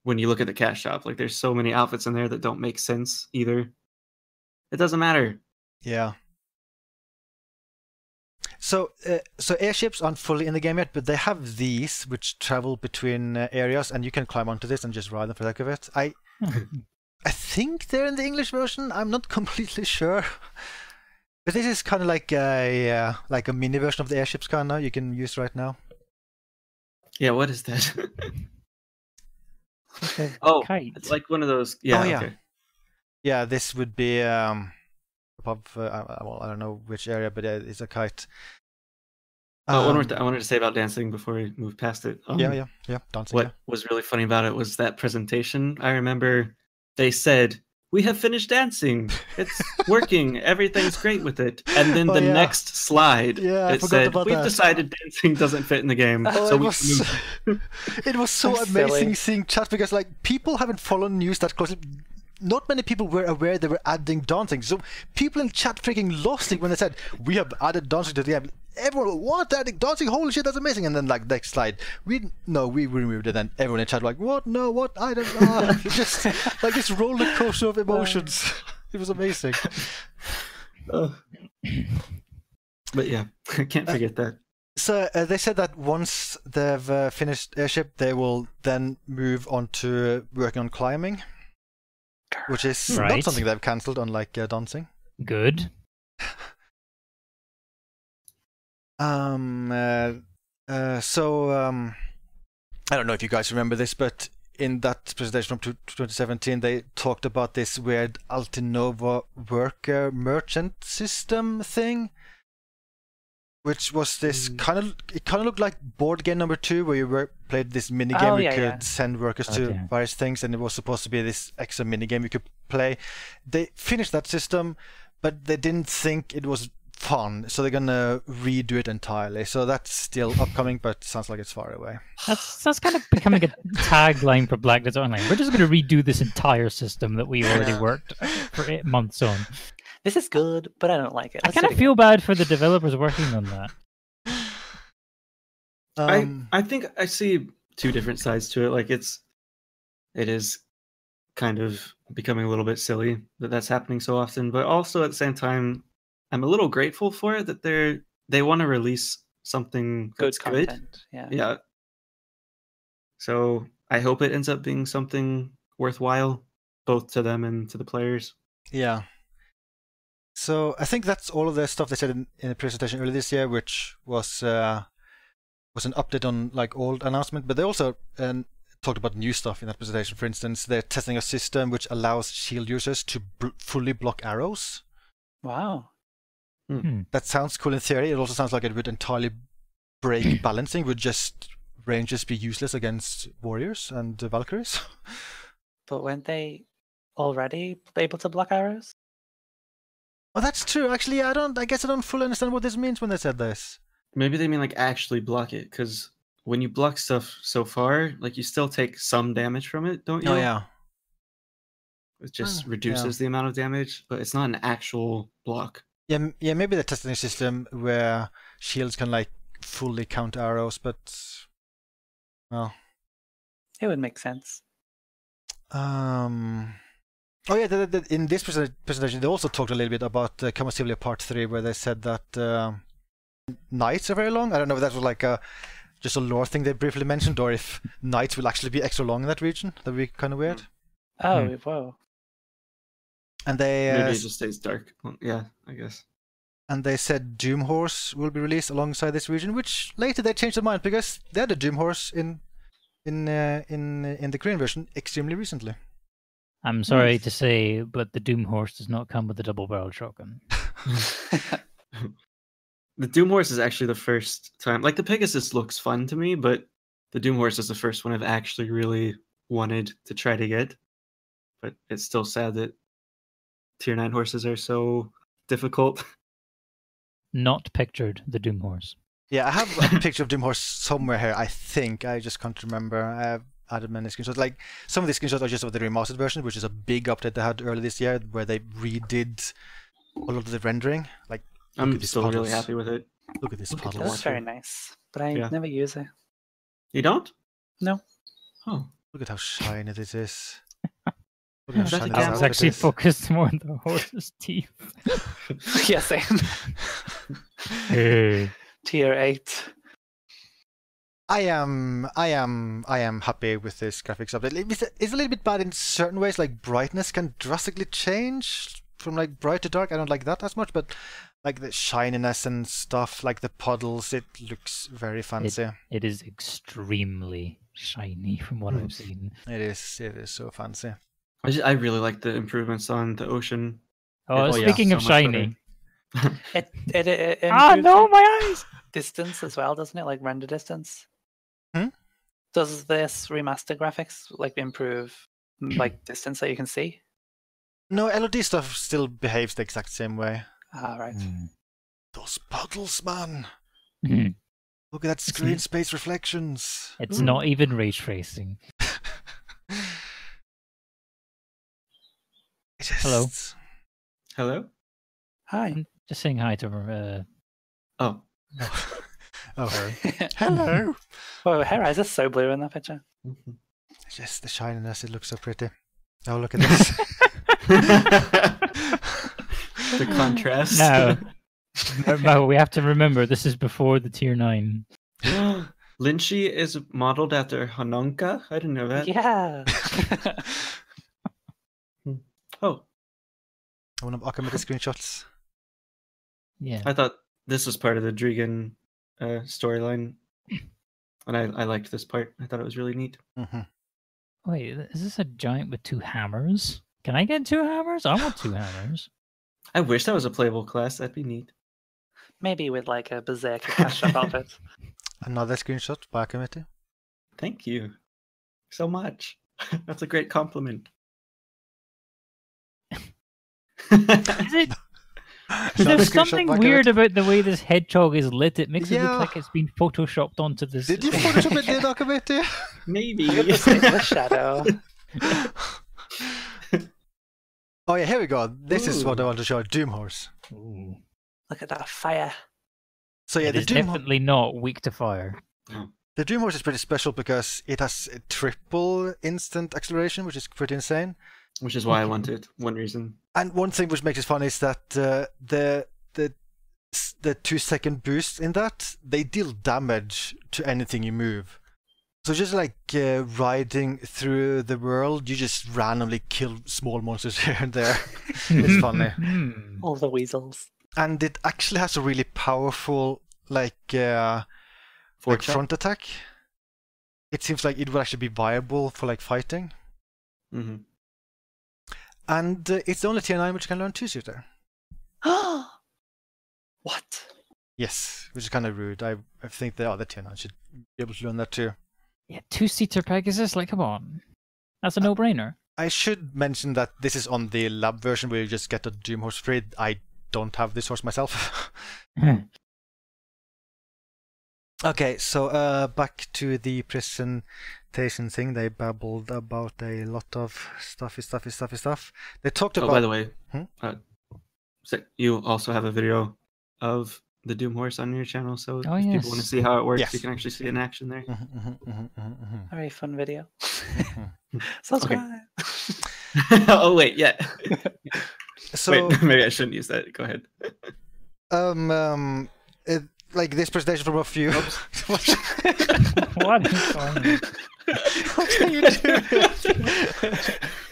when you look at the cash shop. Like, there's so many outfits in there that don't make sense either. It doesn't matter. Yeah. So airships aren't fully in the game yet, but they have these which travel between areas, and you can climb onto this and just ride them for the heck of it. I think they're in the English version. I'm not completely sure. But this is kind of like a mini version of the airships kind of you can use right now. Yeah, what is that? Okay. Oh, Kite. it's like one of those. Yeah, yeah. Okay. Yeah, this would be above. Well, I don't know which area, but it's a kite. One more thing I wanted to say about dancing before we move past it. Yeah, dancing. What was really funny about it was that presentation. I remember they said, "We have finished dancing. It's working. Everything's great with it." And then the next slide, it said, "We've decided dancing doesn't fit in the game." It was so amazing seeing chat because like people haven't followed news that closely. Not many people were aware they were adding dancing. So people in chat freaking lost it when they said, "We have added dancing to the game." Everyone, what? Adding dancing? Holy shit, that's amazing. And then like next slide, we removed it, and everyone in chat like, "What? No, what? I don't know." Just like this roller coaster of emotions. It was amazing. But yeah, I can't forget that. So they said that once they've finished Airship, they will then move on to working on climbing, which is not something they've cancelled, unlike dancing. Good. I don't know if you guys remember this, but in that presentation from 2017, they talked about this weird Altinova worker merchant system thing, which was this kind of looked like board game number 2, where you played this mini game where you could send workers to various things, and it was supposed to be this extra mini game you could play. They finished that system, but they didn't think it was fun, so they're gonna redo it entirely. So that's still upcoming, but sounds like it's far away. That's kind of becoming a tagline for Black Desert Online. We're just gonna redo this entire system that we already worked for 8 months on. This is good, but I don't like it. I kind of feel bad for the developers working on that. I think I see two different sides to it. Like it is kind of becoming a little bit silly that that's happening so often, but also at the same time, I'm a little grateful for it that they want to release something that's good content. Yeah. So I hope it ends up being something worthwhile, both to them and to the players. Yeah. So I think that's all of the stuff they said in the presentation earlier this year, which was an update on like old announcement. But they also talked about new stuff in that presentation. For instance, they're testing a system which allows shield users to fully block arrows. Wow. That sounds cool in theory. It also sounds like it would entirely break balancing. Would just rangers be useless against warriors and Valkyries? But weren't they already able to block arrows? Oh, that's true. Actually, I guess I don't fully understand what this means when they said this. Maybe they mean like actually block it, because when you block stuff so far, like you still take some damage from it, don't you? Oh yeah. It just reduces the amount of damage, but it's not an actual block. Yeah, maybe they're testing a system where shields can like fully count arrows, but well, it would make sense. Oh yeah, in this presentation they also talked a little bit about Kamasylvia Part 3, where they said that nights are very long. I don't know if that was like just a lore thing they briefly mentioned, or if nights will actually be extra long in that region. That'd be kind of weird. Oh, whoa. And they maybe it just stays dark. Yeah, I guess. And they said Doom Horse will be released alongside this region, which later they changed their mind because they had a Doom Horse in the Korean version extremely recently. I'm sorry to say, but the Doom Horse does not come with a double-barreled shotgun. The Doom Horse is actually the first time. Like the Pegasus looks fun to me, but the Doom Horse is the first one I've actually really wanted to try to get. But it's still sad that Tier 9 horses are so difficult. Not pictured the Doom Horse. Yeah, I have a picture of Doom Horse somewhere here, I think. I just can't remember. I have added many screenshots. Like, some of the screenshots are just of the remastered version, which is a big update they had earlier this year, where they redid a lot of the rendering. Like, I'm still really happy with it. Look at this puddle. That's very nice, but I never use it. You don't? No. Oh. Look at how shiny this is. It's actually focused more on the horse's teeth. Yeah, same. Tier 8. I am happy with this graphics update. It's a little bit bad in certain ways, like brightness can drastically change from like bright to dark. I don't like that as much, but like the shininess and stuff, like the puddles, it looks very fancy. It is extremely shiny from what I've seen. It is so fancy. I really like the improvements on the ocean. Speaking of shiny. It no, my eyes! Distance as well, doesn't it? Like render distance. Hmm? Does this remaster graphics like improve like distance that you can see? No, LOD stuff still behaves the exact same way. Ah, right. Those puddles, man. Look at that screen space reflections. It's not even ray tracing. Hello. Hello? Hi. I'm just saying hi to her. Oh, Harry. Hello. Oh, her eyes are so blue in that picture. Just the shininess, it looks so pretty. Oh, look at this. The contrast. Now, No, we have to remember this is before the tier 9. Lynchy is modeled after Hanonka. I didn't know that. Yeah. Oh, One of Aquamatey screenshots. Yeah. I thought this was part of the Drigan storyline, and I liked this part. I thought it was really neat. Mm-hmm. Wait, is this a giant with 2 hammers? Can I get 2 hammers? I want 2 hammers. I wish that was a playable class. That'd be neat. Maybe with like a berserker cash outfit. Another screenshot by Aquamatey. Thank you so much. That's a great compliment. Is it? There's something weird about the way this hedgehog is lit. It makes it look like it's been photoshopped onto this. Did you Photoshop it, Aquamatey? Maybe. Look at the same with shadow. Oh yeah, here we go. This is what I want to show. Doom Horse. Ooh. Look at that fire. So yeah, It is definitely not weak to fire. The Doom Horse is pretty special because it has a triple instant acceleration, which is pretty insane. Which is why I want it. One reason. And one thing which makes it fun is that the 2-second boost in that, they deal damage to anything you move. So just like riding through the world, you just randomly kill small monsters here and there. It's funny. All the weasels. And it actually has a really powerful like front attack. It seems like it would actually be viable for like fighting. Mm-hmm. And it's the only tier 9 which can learn 2-seater. What? Yes, which is kind of rude. I think the other tier 9 should be able to learn that too. Yeah, 2-seater Pegasus, like come on. That's a no-brainer. I should mention that this is on the lab version where you just get a Doom Horse free. I don't have this horse myself. Okay, so back to the presentation thing. They babbled about a lot of stuffy stuff. They talked about... by the way, Hmm? So you also have a video of the Doom Horse on your channel, so if yes. people want to see how it works, Yes. you can actually see it in action there. Very fun video. Subscribe. Oh wait, yeah. So Wait, maybe I shouldn't use that. Go ahead. like this presentation from a few. What is going on? What are you doing?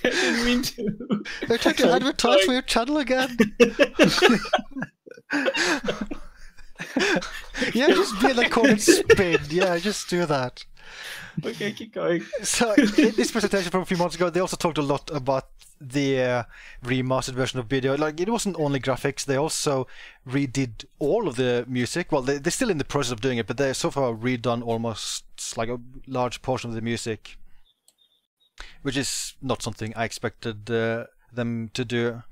I didn't mean to. They're trying to advertise for your channel again. Yeah, just be like call it spin. Yeah, just do that. Okay, keep going. So in this presentation from a few months ago, they also talked a lot about the remastered version of video. Like it wasn't only graphics; they also redid all of the music. Well, they're still in the process of doing it, but they so far redone almost like a large portion of the music, which is not something I expected them to do.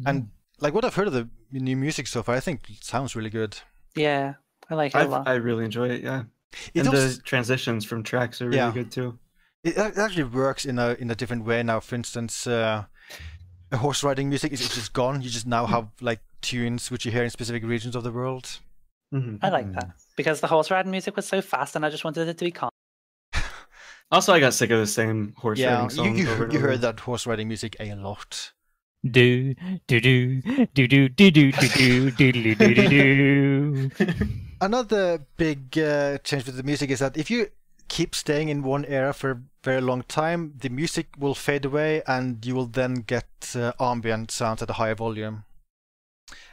And like what I've heard of the new music so far, I think it sounds really good. Yeah, I like it a lot. I really enjoy it. Yeah, It and also, the transitions from tracks are really good too. it actually works in a different way now. For instance, horse riding music is just gone. You just now have like tunes which you hear in specific regions of the world. Mm-hmm. I like that because the horse riding music was so fast, and I just wanted it to be calm. Also, I got sick of the same horse riding song. you over and heard over. that horse riding music a lot. Do do do do do do do do do do do. Another big change with the music is that if you keep staying in one era for a very long time, the music will fade away, and you will then get ambient sounds at a higher volume.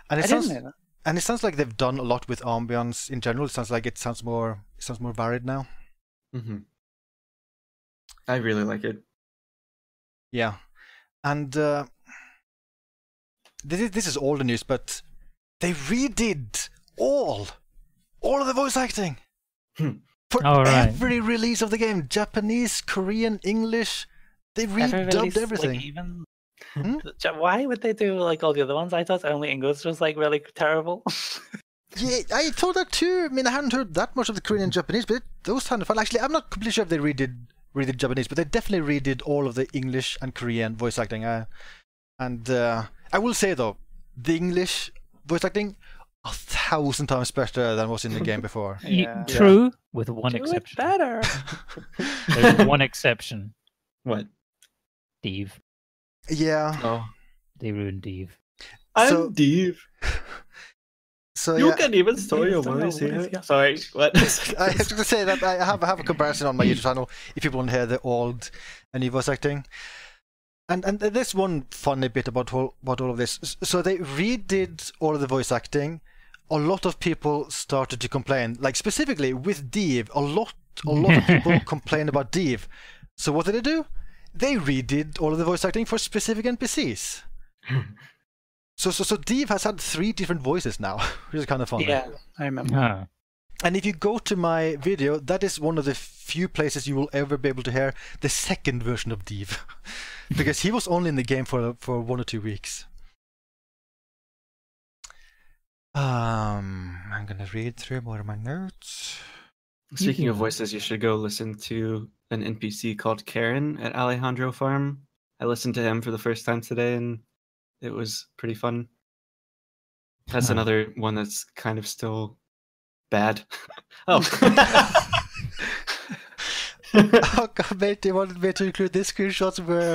And I didn't know that. And it sounds like they've done a lot with ambience in general. It sounds like it sounds more varied now. Mm-hmm. I really like it. Yeah, and this is all the news, but they redid all of the voice acting for every release of the game. Japanese, Korean, English. They redubbed everything. Like, even why would they do like all the other ones? I thought only English was like really terrible. Yeah, I thought that too. I mean, I hadn't heard that much of the Korean and Japanese, but those sounded fun. Actually, I'm not completely sure if they redid Japanese, but they definitely redid all of the English and Korean voice acting. And I will say though, the English voice acting 1,000 times better than was in the game before. Yeah. True, with one Do it exception. better. There's one exception. What? Steve. Yeah. Oh, They ruined Steve. I'm So- Dave. So you yeah, can even store your voice here. Sorry, what? I have to say that I have a comparison on my YouTube channel if people want to hear the old and new voice acting. And there's one funny bit about all of this. So they redid all of the voice acting. A lot of people started to complain, like specifically with Dave. A lot of people complain about Dave. So what did they do? They redid all of the voice acting for specific NPCs. So Dave has had 3 different voices now, which is kind of funny. Yeah, I remember. And if you go to my video, that is one of the few places you will ever be able to hear the second version of Dave. Because he was only in the game for 1 or 2 weeks. I'm gonna read through more of my notes. Speaking of voices, you should go listen to an NPC called Karen at Alejandro Farm. I listened to him for the first time today, and it was pretty fun. That's another one that's kind of still bad. Oh. Aquamatey wanted me to include this screenshots where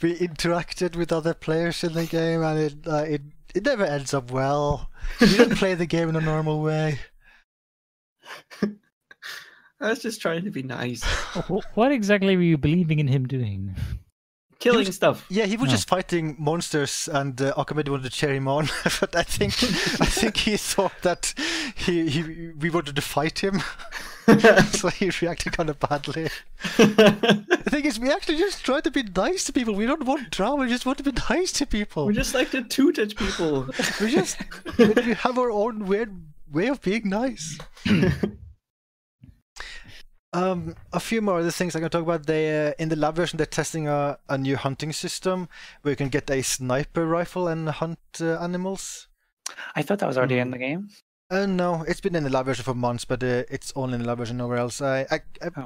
we interacted with other players in the game, and it never ends up well. You don't play the game in a normal way. I was just trying to be nice. What exactly were you believing in him doing? Killing stuff. Yeah, he was just fighting monsters, and Aquamatey wanted to cheer him on. But I think he thought that we wanted to fight him, so he reacted kind of badly. The thing is, we actually just try to be nice to people. We don't want drama. We just want to be nice to people. We just like to toot at people. we have our own weird way of being nice. A few more other things I can talk about. They in the lab version they're testing a new hunting system where you can get a sniper rifle and hunt animals. I thought that was already in the game. No, it's been in the lab version for months, but it's only in the lab version nowhere else. I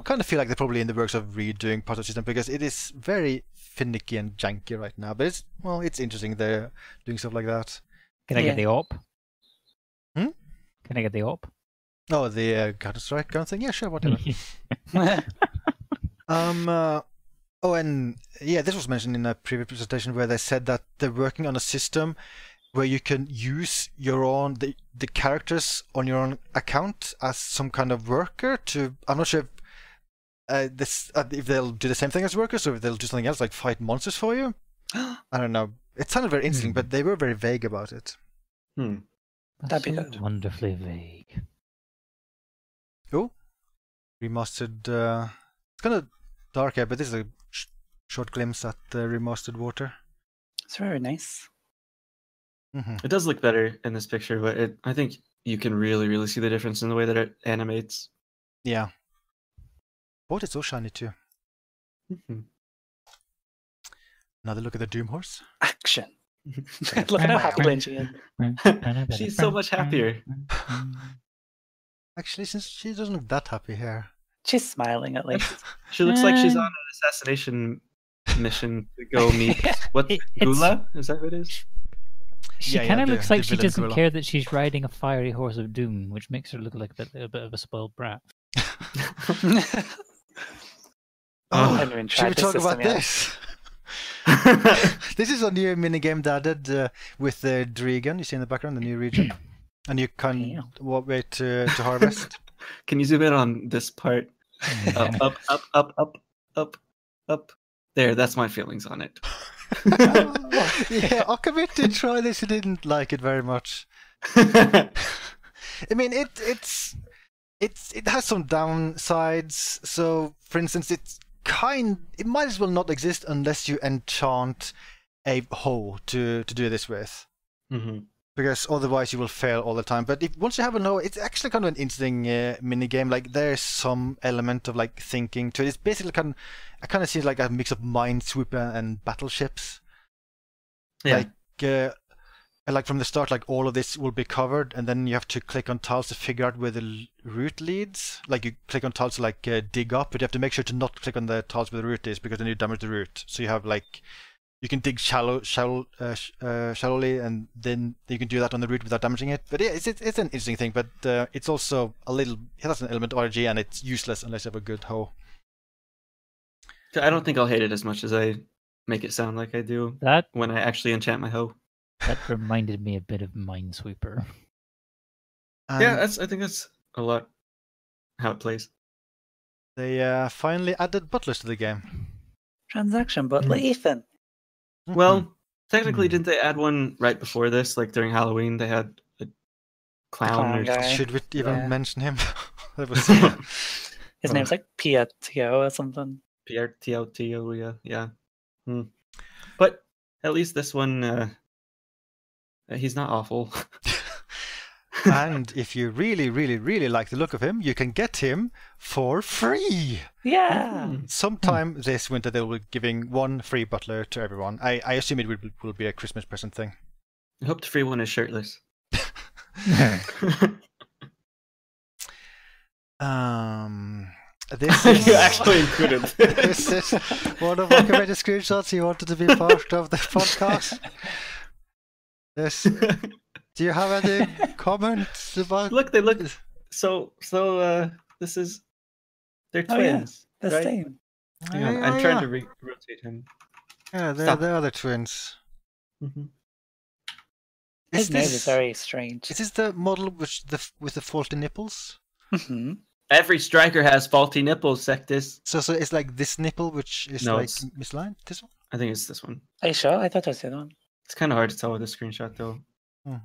kind of feel like they're probably in the works of redoing part of the system because it is very finicky and janky right now. But it's interesting they're doing stuff like that. Can I get the op? Can I get the op? Oh, the Counter-Strike kind of thing? Yeah, sure, whatever. Oh, and yeah, this was mentioned in a previous presentation where they said that they're working on a system where you can use your own the characters on your own account as some kind of worker to. I'm not sure if they'll do the same thing as workers or if they'll do something else like fight monsters for you. I don't know. It sounded very interesting, but they were very vague about it. That'd be good. Wonderfully vague. Oh, remastered. It's kind of dark here, but this is a short glimpse at the remastered water. It's very nice. It does look better in this picture, but I think you can really, really see the difference in the way that it animates. Yeah. But it's so shiny too. Another look at the Doom horse. Action. Look at how happy she is. She's so much happier. Actually, since she doesn't look that happy here. She's smiling at least. She looks like she's on an assassination mission to go meet Gula? Is that what it is? She kind of looks like she doesn't care that she's riding a fiery horse of doom, which makes her look like a bit of a spoiled brat. Should we talk about this? This is a new minigame they added with the Dregan. You see in the background, the new region. And you can way to harvest. Can you zoom in on this part? Up. There, that's my feelings on it. Yeah, Aquamatey did try this. He didn't like it very much. I mean, it has some downsides. So, for instance, it might as well not exist unless you enchant a hoe to do this with. Because otherwise you will fail all the time. But once you have a hoe, it's actually kind of an interesting mini game. Like there's some element of like thinking to it. It's basically I kind of see it like a mix of Minesweeper and battleships. Yeah. Like from the start, like all of this will be covered, and then you have to click on tiles to figure out where the route leads. Like you click on tiles to like dig up, but you have to make sure to not click on the tiles where the route is, because then you damage the route. So you have like. You can dig shallowly, and then you can do that on the route without damaging it. But yeah, it's an interesting thing. But it's also it has an element of RNG, and it's useless unless you have a good hoe. I don't think I'll hate it as much as I make it sound like I do when I actually enchant my hoe. That reminded me a bit of Minesweeper. And yeah, I think that's a lot how it plays. they finally added butlers to the game. Transaction butler, Ethan. Well, technically, didn't they add one right before this? Like during Halloween, they had a clown or guy. Should we even mention him? That was His name's like Pia Tio or something. Pierre Tio, yeah. But at least this one, he's not awful. And if you really, really, really like the look of him, you can get him for free. Yeah. Sometime this winter they will be giving one free butler to everyone. I assume it will be a Christmas present thing. I hope the free one is shirtless. This is You actually included this is one of Aquamatey screenshots. You wanted to be part of the podcast. Yes. Do you have any comments about? Look, they look so. This is they're twins. The right? same. Hang on, I'm trying to rotate him. Yeah, they're the twins. Mm-hmm. His nose is very strange. Is this the model with the faulty nipples? Mm-hmm. Every striker has faulty nipples, Sectus. So it's like this nipple which is No, like it's- misaligned. This one. I think it's this one. Are you sure? I thought it was the other one. It's kind of hard to tell with the screenshot, though.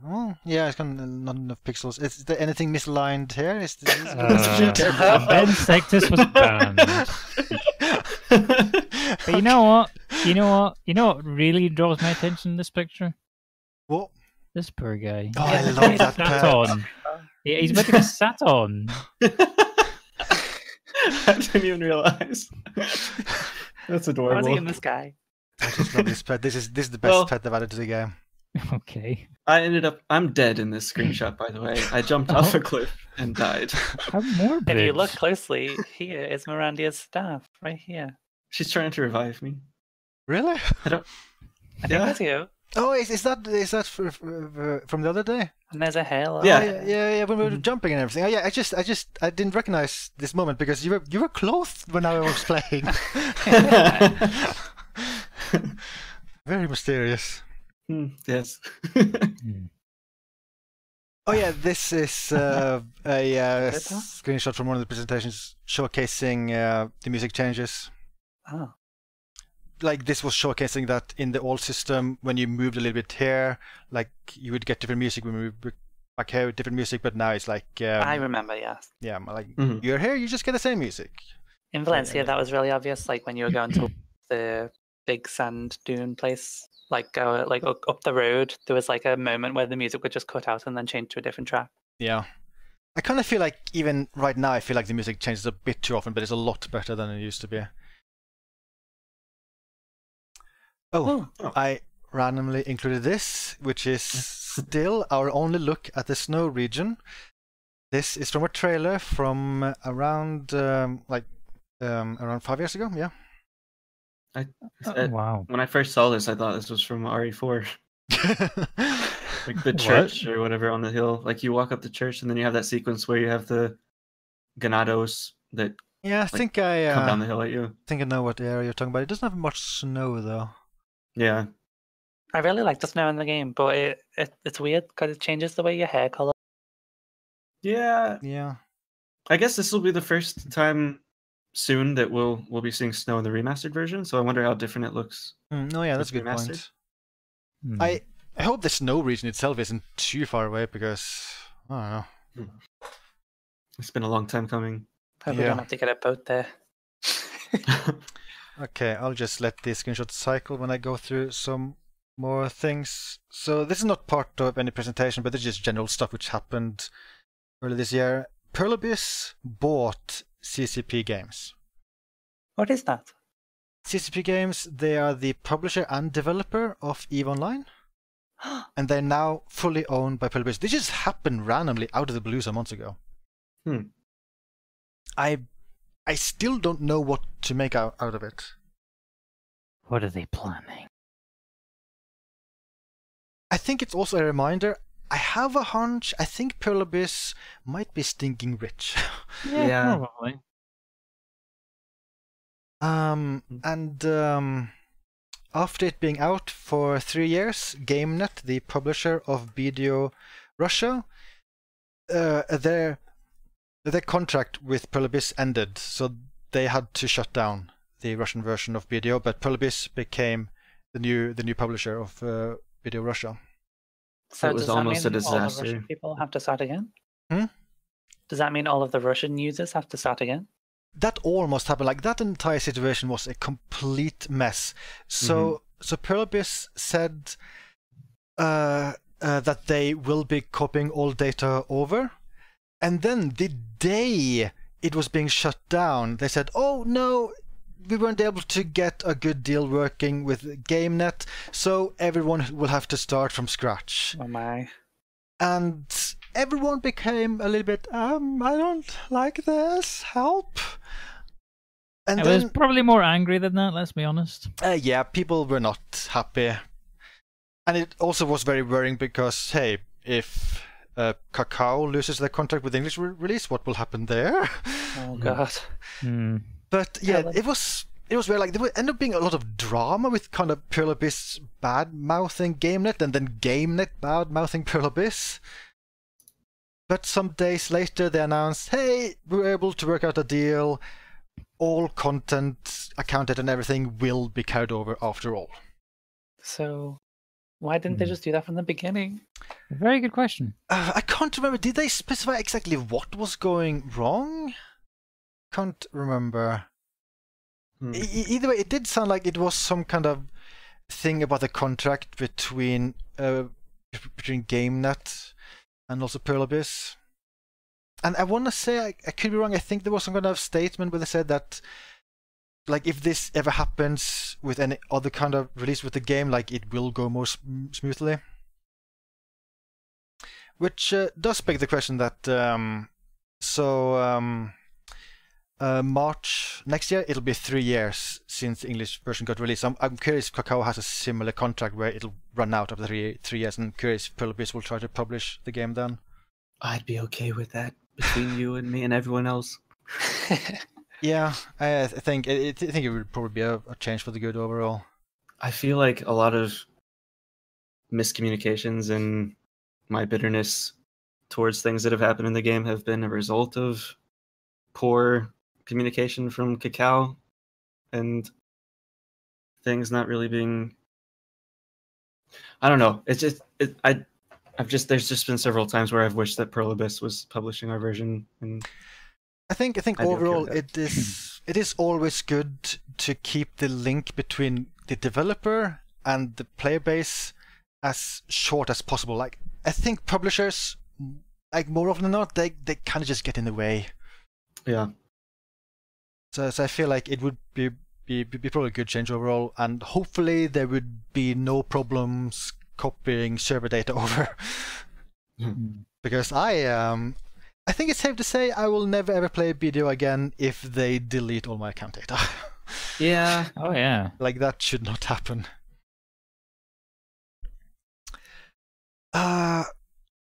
Oh, yeah, it's kind of not enough pixels. Is there anything misaligned here? Ben Sectus was banned. But you know what? You know what really draws my attention in this picture? What? This poor guy. Oh, I love that Sat pet. on. Yeah, he's about to get sat on. I didn't even realize. That's Why adorable. was he in the sky? I just love this pet. This is the best pet they've added to the game. Okay. I'm dead in this screenshot, by the way. I jumped off a cliff and died. How morbid. If you look closely, here is Mirandia's staff, right here. She's trying to revive me. Really? I think that's you. Oh, is that from the other day? And there's a halo. Yeah. Yeah. When we were jumping and everything. Oh yeah, I didn't recognize this moment because you were clothed when I was playing. Very mysterious. Yes. Oh yeah, this is a screenshot from one of the presentations showcasing the music changes. Oh. Like this was showcasing that in the old system, when you moved a little bit here, like you would get different music when we moved back here, different music. But now it's like I remember, yes. yeah, like you're here, you just get the same music. In Valencia, that was really obvious. Like when you were going to the big sand dune place, like up the road, there was like a moment where the music would just cut out and then change to a different track. Yeah, I kind of feel like even right now, I feel like the music changes a bit too often, but it's a lot better than it used to be. Oh, I randomly included this, which is still our only look at the snow region. This is from a trailer from around around 5 years ago. Yeah. Wow. When I first saw this, I thought this was from RE4. Like the church or whatever on the hill. Like you walk up the church and then you have that sequence where you have the ganados that Yeah, I think I come down the hill at you. think I know what area you're talking about. It doesn't have much snow though. Yeah. I really like the snow in the game, but it's weird because it changes the way your hair color. Yeah. Yeah. I guess this will be the first time soon that we'll be seeing snow in the remastered version, so I wonder how different it looks. Oh yeah, that's a good Remastered. point. I hope the snow region itself isn't too far away because I don't know. It's been a long time coming. Hope we don't have to get a boat there. Okay, I'll just let the screenshot cycle when I go through some more things. So this is not part of any presentation, but it's just general stuff which happened earlier this year. Pearl Abyss bought CCP Games. What is that? CCP Games, they are the publisher and developer of EVE Online. And they're now fully owned by Pearl Abyss. This just happened randomly out of the blue some months ago. I still don't know what to make out of it. What are they planning? I think it's also a reminder. I have a hunch. I think Pearl Abyss might be stinking rich. Yeah, probably. After it being out for 3 years, GameNet, the publisher of Video Russia, their contract with Pearl Abyss ended, so they had to shut down the Russian version of BDO. But Pearl Abyss became the new publisher of BDO Russia. So it was does that almost mean a all the disaster. Russian people have to start again? Hmm? Does that mean all of the Russian users have to start again? That almost happened. Like, that entire situation was a complete mess. So Pearl Abyss said that they will be copying all data over, and then the day it was being shut down, they said, "Oh no, we weren't able to get a good deal working with GameNet, so everyone will have to start from scratch." Oh my. And everyone became a little bit, I don't like this, help. And I then, was probably more angry than that, let's be honest. yeah, people were not happy. And it also was very worrying because, hey, if Kakao loses their contract with English release, what will happen there? Oh god. But yeah, it was very, like, there would end up being a lot of drama with kind of Pearl Abyss bad-mouthing GameNet and then GameNet bad-mouthing Pearl Abyss. But some days later they announced, hey, we were able to work out a deal. All content, accounted and everything will be carried over after all. So why didn't they just do that from the beginning? Very good question. I can't remember. Did they specify exactly what was going wrong? Can't remember. Either way, it did sound like it was some kind of thing about the contract between GameNet and also Pearl Abyss. And I want to say, I could be wrong, I think there was some kind of statement where they said that, like, if this ever happens with any other kind of release with the game, like, it will go more smoothly. Which does beg the question that, March next year, it'll be 3 years since the English version got released. I'm curious if Kakao has a similar contract where it'll run out after 3 years, and I'm curious if Pearl Abyss will try to publish the game then. I'd be okay with that between you and me and everyone else. Yeah, I think it would probably be a change for the good overall. I feel like a lot of miscommunications and my bitterness towards things that have happened in the game have been a result of poor communication from Kakao and things not really being. I don't know. It's just there's just been several times where I've wished that Pearl Abyss was publishing our version, and I think overall it is always good to keep the link between the developer and the player base as short as possible. Like, I think publishers, like, more often than not, they kind of just get in the way. Yeah. So I feel like it would be probably a good change overall, and hopefully there would be no problems copying server data over. Because I think it's safe to say I will never ever play BDO again if they delete all my account data. Yeah. Oh yeah. Like, that should not happen.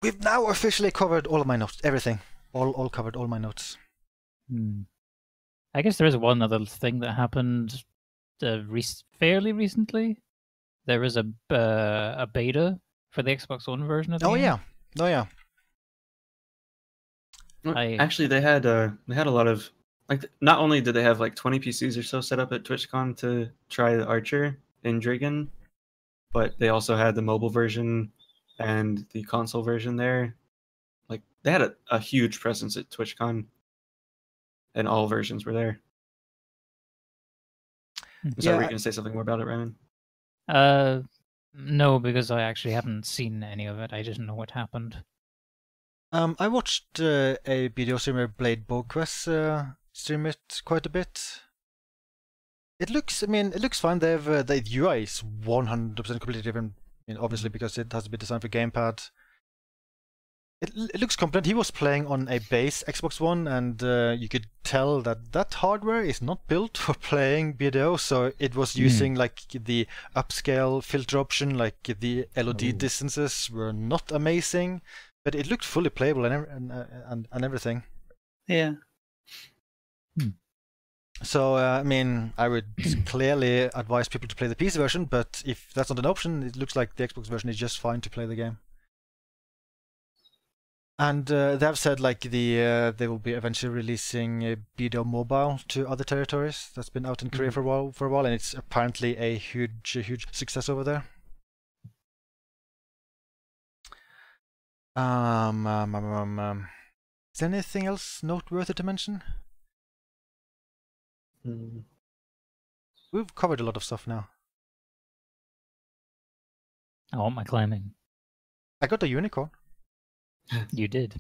We've now officially covered all of my notes. Everything. All covered, all my notes. I guess there is one other thing that happened fairly recently. There was a beta for the Xbox One version of the game. Oh yeah. Actually, they had a lot of, like, not only did they have like 20 PCs or so set up at TwitchCon to try the Archer in Dragon, but they also had the mobile version and the console version there. Like, they had a huge presence at TwitchCon, and all versions were there. So were you going to say something more about it, Ryman? No, because I actually haven't seen any of it. I just know what happened. I watched a BDO streamer, Blade Bogquest, stream it quite a bit. It looks fine. The UI is 100% completely different. Obviously because it has been designed for gamepad. It looks competent. He was playing on a base Xbox One, and you could tell that hardware is not built for playing BDO, so it was using like the upscale filter option, like the LOD distances were not amazing, but it looked fully playable and everything. Yeah. So I would clearly advise people to play the PC version, but if that's not an option, it looks like the Xbox version is just fine to play the game. And they've said like they will be eventually releasing BDO Mobile to other territories. That's been out in Korea for a while, and it's apparently a huge success over there. Is there anything else noteworthy to mention? We've covered a lot of stuff now. I want my climbing. I got a unicorn. You did.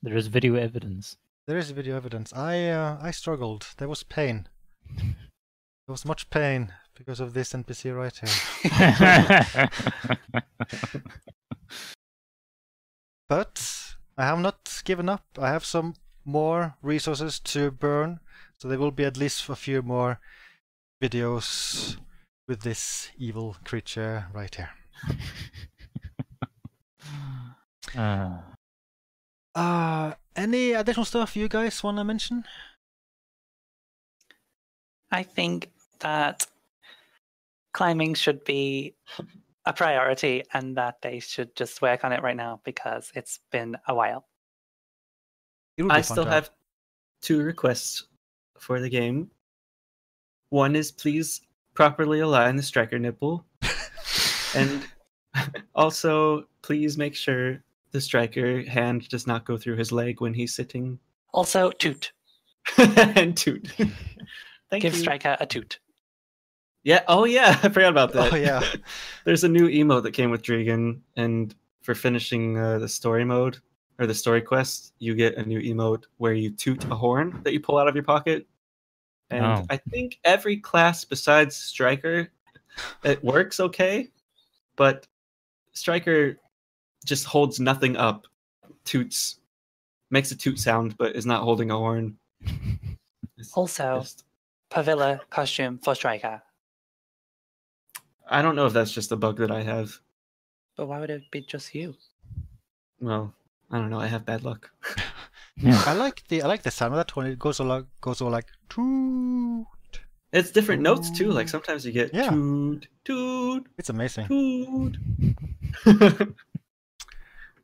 There is video evidence. There is video evidence. I struggled. There was pain. There was much pain because of this NPC right here. But I have not given up. I have some more resources to burn, so there will be at least a few more videos with this evil creature right here. Any additional stuff you guys want to mention? I think that climbing should be a priority and that they should just work on it right now because it's been a while. I still have 2 requests for the game. One is please properly align the striker nipple. And also please make sure the striker hand does not go through his leg when he's sitting. Also, toot. And toot. Give striker a toot. Yeah. Oh, yeah. I forgot about that. Oh, yeah. There's a new emote that came with Dragon, and for finishing the story mode or the story quest, you get a new emote where you toot a horn that you pull out of your pocket. And I think every class besides Striker, it works okay, but Striker just holds nothing up, toots, makes a toot sound, but is not holding a horn. Also, Pavilla costume for Striker. I don't know if that's just a bug that I have. But why would it be just you? Well, I don't know. I have bad luck. I like the sound of that when it goes all like toot. It's different notes too. Like sometimes you get toot, toot. It's amazing. Toot.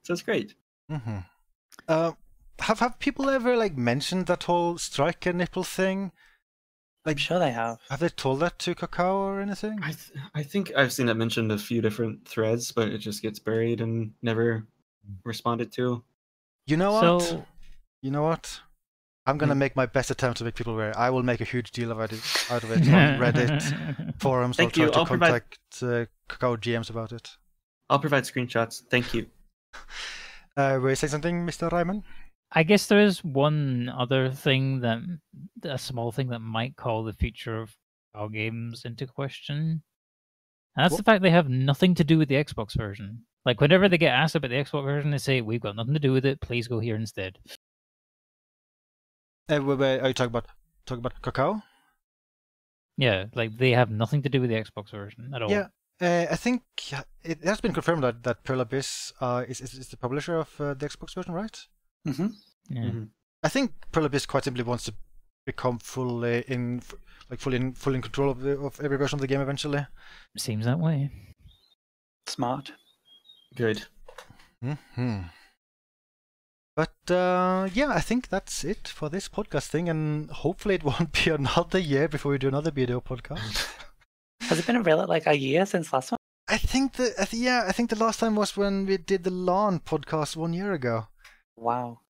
So it's great. Have people ever like mentioned that whole striker nipple thing? Like, I'm sure they have. Have they told that to Kakao or anything? I think I've seen it mentioned a few different threads, but it just gets buried and never responded to. You know what? You know what? I'm gonna make my best attempt to make people aware. I will make a huge deal out of it on Reddit forums. Thank you. I'll try to contact Kakao GMs about it. I'll provide screenshots. Thank you. Were you saying something, Mr. Ryman? I guess there is one other thing a small thing that might call the future of our games into question. And that's the fact they have nothing to do with the Xbox version. Like, whenever they get asked about the Xbox version, they say, we've got nothing to do with it, please go here instead. Are you talking about Kakao? Yeah, like, they have nothing to do with the Xbox version at all. Yeah, I think it has been confirmed that Pearl Abyss is the publisher of the Xbox version, right? Mm-hmm. Yeah. Mm-hmm. I think Pearl Abyss quite simply wants to become fully in control of every version of the game eventually. Seems that way. Smart. Good. Mm-hmm. But yeah, I think that's it for this podcast thing, and hopefully it won't be another year before we do another video podcast. Has it been a year since last one? I think the last time was when we did the LAN podcast 1 year ago. Wow.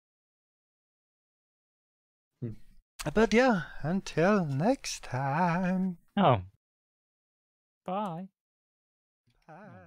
But yeah, until next time. Oh. Bye. Bye.